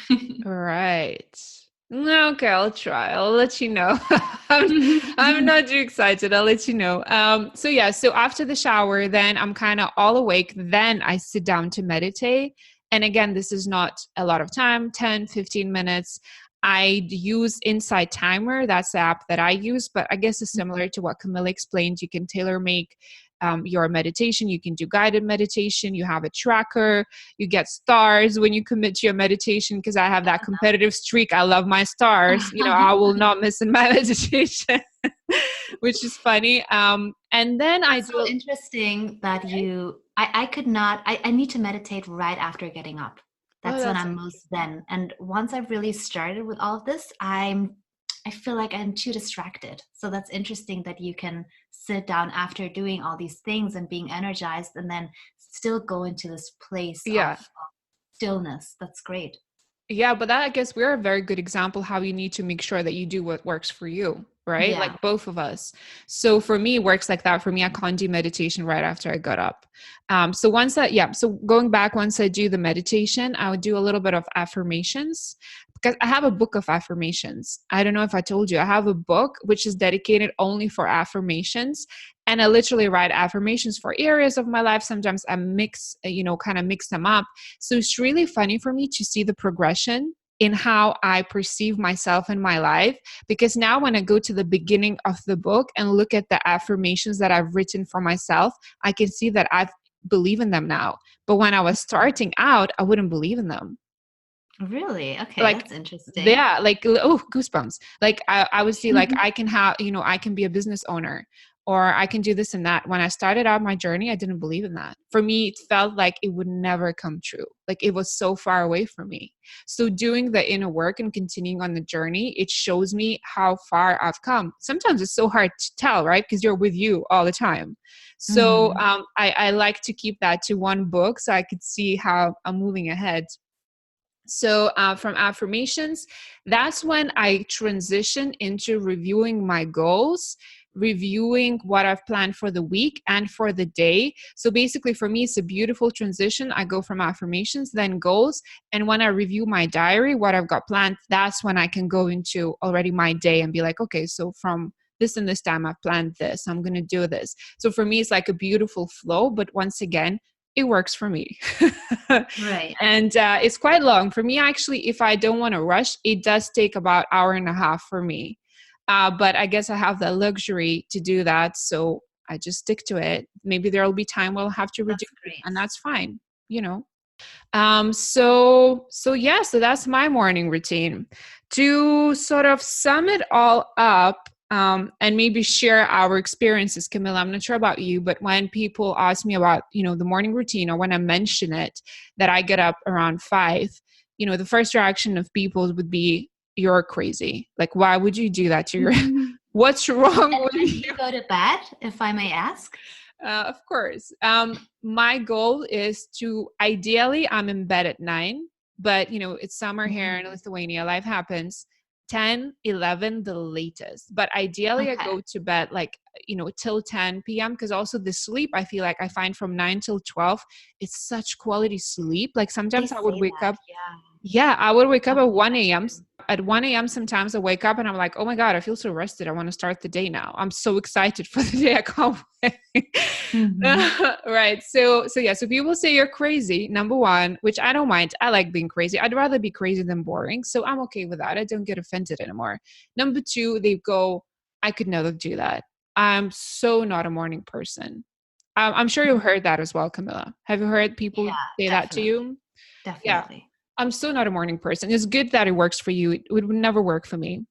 [SPEAKER 3] Right. Okay, I'll try. I'll let you know. I'm not too excited. I'll let you know. So after the shower, then I'm kind of all awake. Then I sit down to meditate. And again, this is not a lot of time, 10, 15 minutes. I use Insight Timer. That's the app that I use, but I guess it's similar to what Camilla explained. You can tailor make your meditation. You can do guided meditation. You have a tracker. You get stars when you commit to your meditation, because I have that competitive streak. I love my stars. I will not miss in my meditation, which is funny. And then
[SPEAKER 2] That's so interesting that I could not, I need to meditate right after getting up. That's when I'm most zen. And once I've really started with all of this, I feel like I'm too distracted. So that's interesting that you can sit down after doing all these things and being energized and then still go into this place of stillness. That's great.
[SPEAKER 3] Yeah, but that, I guess, we're a very good example how you need to make sure that you do what works for you, right?
[SPEAKER 2] Yeah.
[SPEAKER 3] Like both of us. So for me, it works like that. For me, I can't do meditation right after I got up. So going back, once I do the meditation, I would do a little bit of affirmations, because I have a book of affirmations. I don't know if I told you, I have a book which is dedicated only for affirmations. And I literally write affirmations for areas of my life. Sometimes I mix them up. So it's really funny for me to see the progression in how I perceive myself in my life. Because now when I go to the beginning of the book and look at the affirmations that I've written for myself, I can see that I believe in them now. But when I was starting out, I wouldn't believe in them.
[SPEAKER 2] Really? Okay,
[SPEAKER 3] Like,
[SPEAKER 2] that's interesting.
[SPEAKER 3] yeah, like, oh, goosebumps. Like I would see like, I can have, I can be a business owner, or I can do this and that. When I started out my journey, I didn't believe in that. For me, it felt like it would never come true. Like it was so far away from me. So doing the inner work and continuing on the journey, it shows me how far I've come. Sometimes it's so hard to tell, right? Because you're with you all the time. So I like to keep that to one book so I could see how I'm moving ahead. So from affirmations, that's when I transition into reviewing my goals, reviewing what I've planned for the week and for the day. So basically for me, it's a beautiful transition. I go from affirmations, then goals. And when I review my diary, what I've got planned, that's when I can go into already my day and be like, okay, so from this and this time I've planned this, I'm going to do this. So for me, it's like a beautiful flow. But once again, it works for me.
[SPEAKER 2] Right.
[SPEAKER 3] And it's quite long. For me, actually, if I don't want to rush, it does take about hour and a half for me. But I guess I have the luxury to do that. So I just stick to it. Maybe there will be time where I'll have to reduce it, and that's fine, So yeah, so that's my morning routine. To sort of sum it all up, and maybe share our experiences, Camilla. I'm not sure about you, but when people ask me about, the morning routine, or when I mention it, that I get up around 5, the first reaction of people would be, you're crazy. Like, why would you do that to your, what's wrong with
[SPEAKER 2] When do
[SPEAKER 3] you?
[SPEAKER 2] you go to bed, if I may ask?
[SPEAKER 3] Of course. My goal is to, ideally, I'm in bed at 9, but it's summer here in Lithuania. Life happens. 10, 11, the latest. But ideally, I go to bed like, till 10 p.m. because also the sleep, I feel like I find from 9 till 12, it's such quality sleep. Like sometimes I would wake up. Yeah, I would wake up at 1 a.m. At 1 a.m. sometimes I wake up and I'm like, oh my God, I feel so rested. I want to start the day now. I'm so excited for the day. I can't wait. Right. So yeah. So people say you're crazy, number one, which I don't mind. I like being crazy. I'd rather be crazy than boring. So I'm okay with that. I don't get offended anymore. Number two, they go, I could never do that. I'm so not a morning person. I'm sure you've heard that as well, Camilla. Have you heard people say that to you?
[SPEAKER 2] Definitely.
[SPEAKER 3] Yeah. I'm still not a morning person. It's good that it works for you. It would never work for me.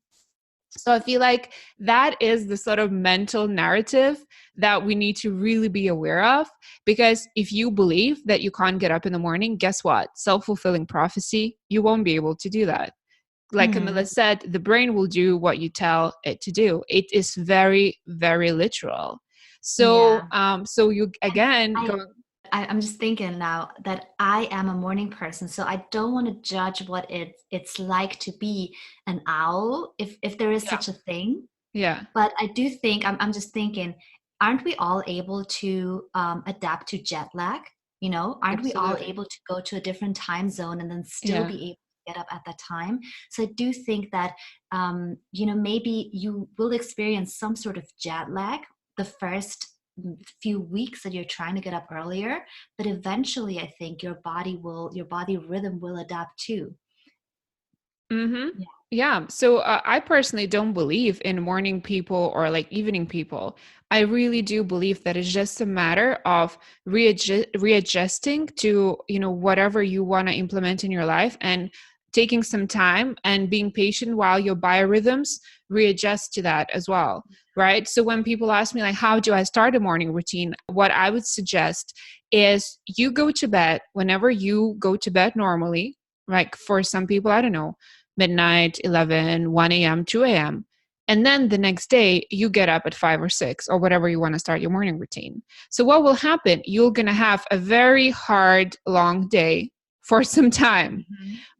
[SPEAKER 3] So I feel like that is the sort of mental narrative that we need to really be aware of, because if you believe that you can't get up in the morning, guess what? Self-fulfilling prophecy, you won't be able to do that. Like Camilla said, the brain will do what you tell it to do. It is very, very literal. So, so you again go.
[SPEAKER 2] I'm just thinking now that I am a morning person, so I don't want to judge what it's like to be an owl, if there is such a thing.
[SPEAKER 3] Yeah.
[SPEAKER 2] But I do think, I'm just thinking, aren't we all able to adapt to jet lag? Aren't we all able to go to a different time zone and then still be able to get up at that time? So I do think that, maybe you will experience some sort of jet lag the first few weeks that you're trying to get up earlier, but eventually I think your body rhythm will adapt too.
[SPEAKER 3] Yeah. So I personally don't believe in morning people or like evening people. I really do believe that it's just a matter of readjusting to, whatever you want to implement in your life, and taking some time and being patient while your biorhythms readjust to that as well. Right. So when people ask me like, how do I start a morning routine? What I would suggest is you go to bed whenever you go to bed normally. Like for some people, I don't know, midnight, 11, 1 a.m., 2 a.m. And then the next day you get up at 5 or 6 or whatever you want to start your morning routine. So what will happen? You're going to have a very hard, long day for some time.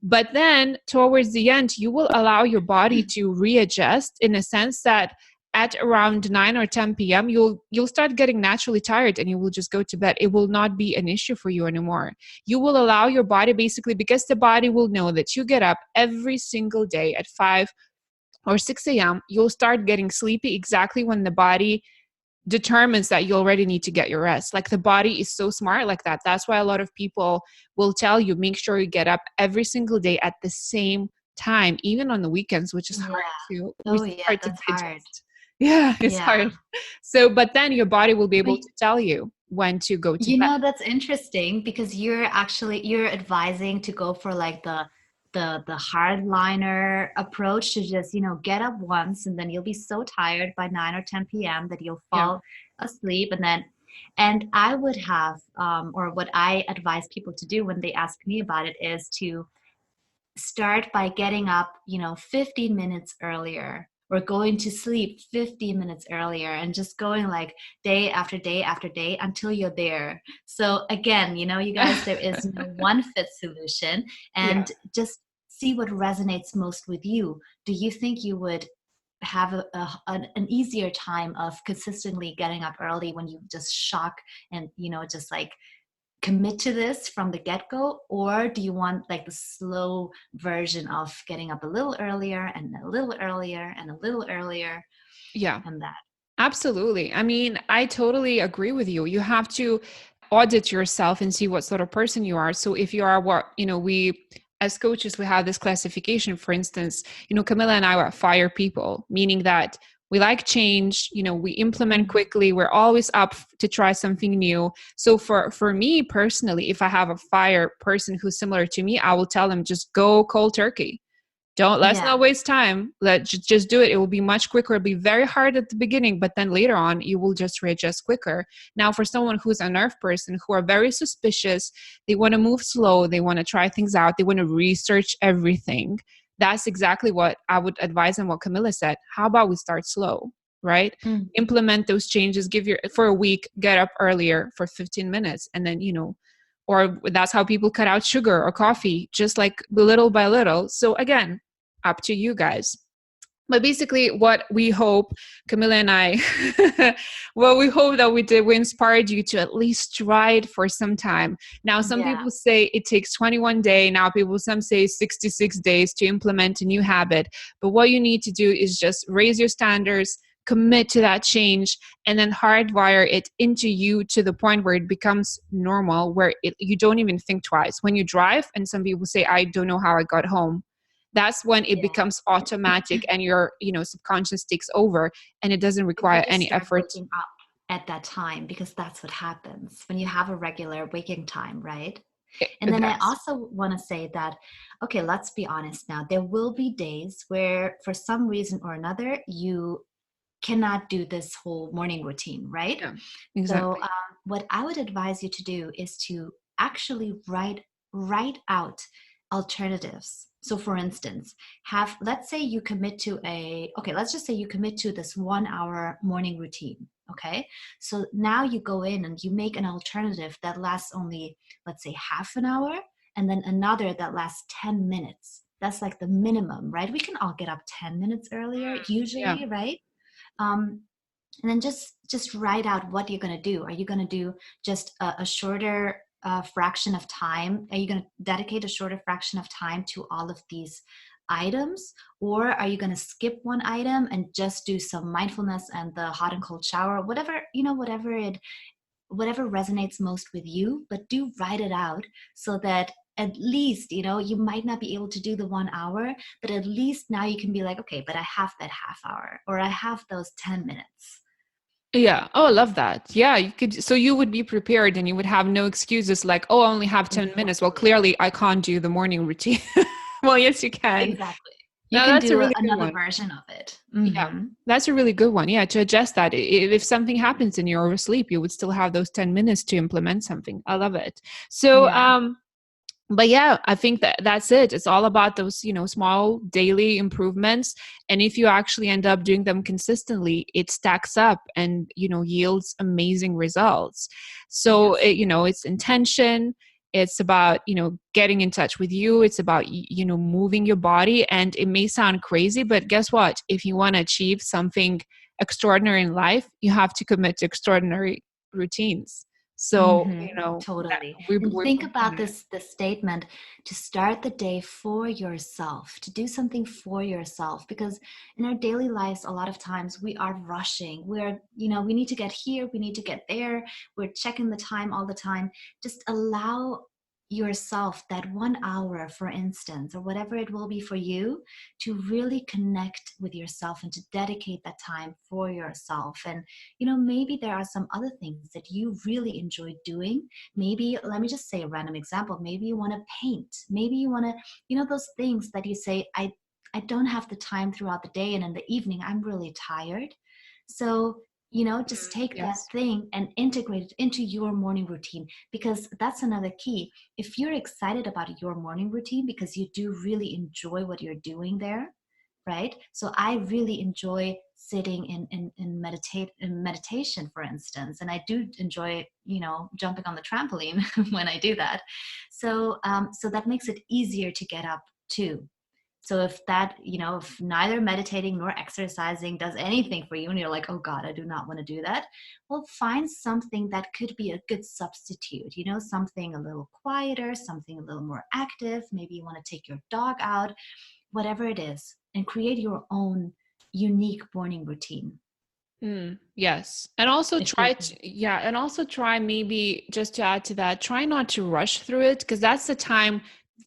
[SPEAKER 3] But then towards the end, you will allow your body to readjust in a sense that at around 9 or 10 p.m., you'll start getting naturally tired and you will just go to bed. It will not be an issue for you anymore. You will allow your body, basically, because the body will know that you get up every single day at 5 or 6 a.m., you'll start getting sleepy exactly when the body determines that you already need to get your rest. Like the body is so smart like that. That's why a lot of people will tell you, make sure you get up every single day at the same time, even on the weekends, which is
[SPEAKER 2] Yeah.
[SPEAKER 3] which
[SPEAKER 2] Oh
[SPEAKER 3] is
[SPEAKER 2] yeah,
[SPEAKER 3] hard to
[SPEAKER 2] that's hard.
[SPEAKER 3] digest. Yeah, it's
[SPEAKER 2] Yeah.
[SPEAKER 3] hard. So, but then your body will be able
[SPEAKER 2] But
[SPEAKER 3] to tell you when to go to
[SPEAKER 2] you
[SPEAKER 3] bed.
[SPEAKER 2] know, that's interesting because you're advising to go for like the hardliner approach to just, get up once and then you'll be so tired by 9 or 10 p.m. that you'll
[SPEAKER 3] Yeah.
[SPEAKER 2] fall asleep. And I would have, or what I advise people to do when they ask me about it is to start by getting up, 15 minutes earlier or going to sleep 15 minutes earlier and just going like day after day after day until you're there. So again, you guys, there is no one fit solution,
[SPEAKER 3] Yeah.
[SPEAKER 2] and just see what resonates most with you. Do you think you would have an easier time of consistently getting up early when you just shock and, just like commit to this from the get-go, or do you want like the slow version of getting up a little earlier and a little earlier and a little earlier
[SPEAKER 3] Yeah.
[SPEAKER 2] and that?
[SPEAKER 3] Absolutely. I mean, I totally agree with you. You have to audit yourself and see what sort of person you are. So if you are what, we as coaches, we have this classification. For instance, Camilla and I are fire people, meaning that we like change, we implement quickly, we're always up to try something new. So for me personally, if I have a fire person who's similar to me, I will tell them just go cold turkey. Let's
[SPEAKER 2] Yeah.
[SPEAKER 3] not waste time. Let's just do it. It will be much quicker. It'll be very hard at the beginning, but then later on, you will just readjust quicker. Now, for someone who's an earth person, who are very suspicious, they want to move slow, they want to try things out, they want to research everything. That's exactly what I would advise and what Camilla said. How about we start slow, right?
[SPEAKER 2] Mm.
[SPEAKER 3] Implement those changes, for a week, get up earlier for 15 minutes, and then, or that's how people cut out sugar or coffee, just like little by little. So again, up to you guys. But basically, what we hope, Camilla and I, what we hope that we did, we inspired you to at least try it for some time. Now, some
[SPEAKER 2] Yeah.
[SPEAKER 3] people say it takes 21 days. Now, some say 66 days to implement a new habit. But what you need to do is just raise your standards, commit to that change, and then hardwire it into you to the point where it becomes normal, where you don't even think twice. When you drive, and some people say, I don't know how I got home. That's when it
[SPEAKER 2] Yeah.
[SPEAKER 3] becomes automatic and your, subconscious takes over and it doesn't
[SPEAKER 2] You
[SPEAKER 3] require
[SPEAKER 2] just
[SPEAKER 3] any
[SPEAKER 2] start
[SPEAKER 3] effort.
[SPEAKER 2] waking up at that time because that's what happens when you have a regular waking time, right? And then I
[SPEAKER 3] That's,
[SPEAKER 2] also want to say that, okay, let's be honest now. There will be days where, for some reason or another, you cannot do this whole morning routine, right?
[SPEAKER 3] yeah,
[SPEAKER 2] So
[SPEAKER 3] exactly.
[SPEAKER 2] what I would advise you to do is to actually write out alternatives. So for instance, let's say you commit to let's just say you commit to this 1 hour morning routine. Okay. So now you go in and you make an alternative that lasts only, let's say, half an hour, and then another that lasts 10 minutes. That's like the minimum, right? We can all get up 10 minutes earlier
[SPEAKER 3] Yeah.
[SPEAKER 2] usually, right? Um, and then just write out what you're going to do. Are you going to do just a shorter fraction of time? Are you going to dedicate a shorter fraction of time to all of these items, or are you going to skip one item and just do some mindfulness and the hot and cold shower, whatever, whatever resonates most with you? But do write it out so that at least, you might not be able to do the 1 hour, but at least now you can be like, okay, but I have that half hour, or I have those 10 minutes.
[SPEAKER 3] Yeah. Oh, I love that. Yeah. So you would be prepared and you would have no excuses like, oh, I only have 10 minutes. Well,
[SPEAKER 2] Exactly.
[SPEAKER 3] clearly I can't do the morning routine. Well, yes, you can.
[SPEAKER 2] Exactly. You
[SPEAKER 3] No,
[SPEAKER 2] can
[SPEAKER 3] that's a
[SPEAKER 2] do
[SPEAKER 3] really good
[SPEAKER 2] another
[SPEAKER 3] one.
[SPEAKER 2] version of it.
[SPEAKER 3] Yeah,
[SPEAKER 2] Mm-hmm.
[SPEAKER 3] that's a really good one. Yeah, to adjust that. If something happens and you're oversleep, you would still have those 10 minutes to implement something. I love it. So,
[SPEAKER 2] Yeah.
[SPEAKER 3] but yeah, I think that's it. It's all about those, small daily improvements. And if you actually end up doing them consistently, it stacks up and, yields amazing results. So,
[SPEAKER 2] Yes.
[SPEAKER 3] it's intention. It's about, getting in touch with you. It's about, moving your body. And it may sound crazy, but guess what? If you want to achieve something extraordinary in life, you have to commit to extraordinary routines. So, that
[SPEAKER 2] Totally.
[SPEAKER 3] we,
[SPEAKER 2] And
[SPEAKER 3] we
[SPEAKER 2] think about this statement, to start the day for yourself, to do something for yourself, because in our daily lives, a lot of times we are rushing. We're, we need to get here, we need to get there. We're checking the time all the time. Just allow yourself that 1 hour, for instance, or whatever it will be for you, to really connect with yourself and to dedicate that time for yourself. And maybe there are some other things that you really enjoy doing. Maybe, let me just say a random example, maybe you want to paint, maybe you want to, those things that you say, I don't have the time throughout the day, and in the evening I'm really tired. So just take that
[SPEAKER 3] yes.
[SPEAKER 2] thing and integrate it into your morning routine, because that's another key. If you're excited about your morning routine because you do really enjoy what you're doing there, right? So I really enjoy sitting in meditation, for instance, and I do enjoy, jumping on the trampoline when I do that. So so that makes it easier to get up too. So if that, if neither meditating nor exercising does anything for you and you're like, oh God, I do not want to do that, well, find something that could be a good substitute, something a little quieter, something a little more active. Maybe you want to take your dog out, whatever it is, and create your own unique morning routine.
[SPEAKER 3] Yes. And also try maybe, just to add to that, try not to rush through it, because that's the time,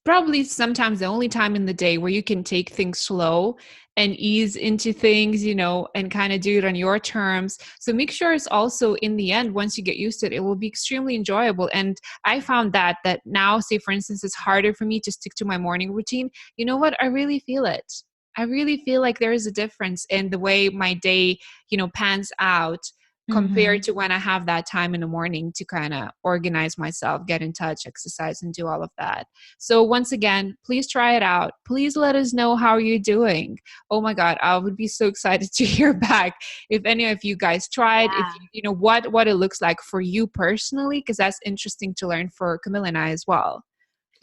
[SPEAKER 3] probably sometimes the only time in the day where you can take things slow and ease into things, and kind of do it on your terms. So make sure it's also, in the end, once you get used to it, it will be extremely enjoyable. And I found that now, say for instance, it's harder for me to stick to my morning routine. You know what? I really feel it. I really feel like there is a difference in the way my day, pans out, compared to when I have that time in the morning to kind of organize myself, get in touch, exercise, and do all of that. So once again, please try it out. Please let us know how you're doing. Oh my God, I would be so excited to hear back if any of you guys tried, if you know what it looks like for you personally, because that's interesting to learn for Camilla and I as well.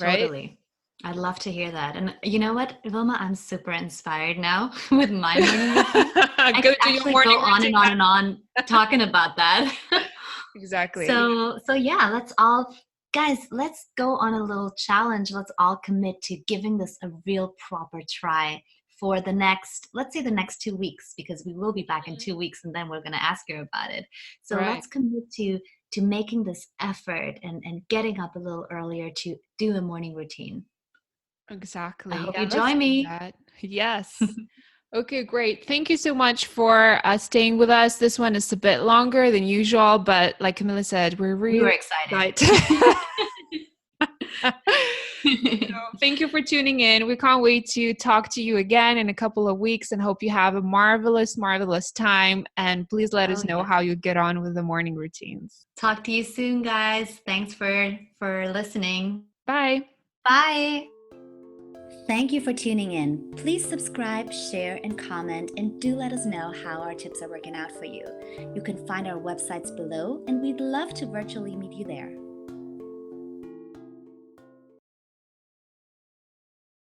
[SPEAKER 3] Right?
[SPEAKER 2] Totally. I'd love to hear that. And you know what, Vilma, I'm super inspired now with my morning routine. I
[SPEAKER 3] Go
[SPEAKER 2] could
[SPEAKER 3] to your
[SPEAKER 2] actually
[SPEAKER 3] morning
[SPEAKER 2] go on
[SPEAKER 3] routine.
[SPEAKER 2] and on and on talking about that.
[SPEAKER 3] Exactly.
[SPEAKER 2] So yeah, let's go on a little challenge. Let's all commit to giving this a real proper try for the next, let's say the next 2 weeks, because we will be back in 2 weeks and then we're going to ask her about it. So
[SPEAKER 3] Right.
[SPEAKER 2] let's commit to making this effort and getting up a little earlier to do a morning routine.
[SPEAKER 3] Exactly.
[SPEAKER 2] I hope
[SPEAKER 3] Yeah,
[SPEAKER 2] you
[SPEAKER 3] let's
[SPEAKER 2] join
[SPEAKER 3] do
[SPEAKER 2] me.
[SPEAKER 3] that. Yes. Okay, great. Thank you so much for staying with us. This one is a bit longer than usual, but like Camilla said, we're
[SPEAKER 2] We were
[SPEAKER 3] really
[SPEAKER 2] excited.
[SPEAKER 3] Thank you for tuning in. We can't wait to talk to you again in a couple of weeks, and hope you have a marvelous, marvelous time. And please let us know how you get on with the morning routines.
[SPEAKER 2] Talk to you soon, guys. Thanks for listening.
[SPEAKER 3] Bye.
[SPEAKER 2] Bye. Thank you for tuning in. Please subscribe, share, and comment, and do let us know how our tips are working out for you. You can find our websites below, and we'd love to virtually meet you there.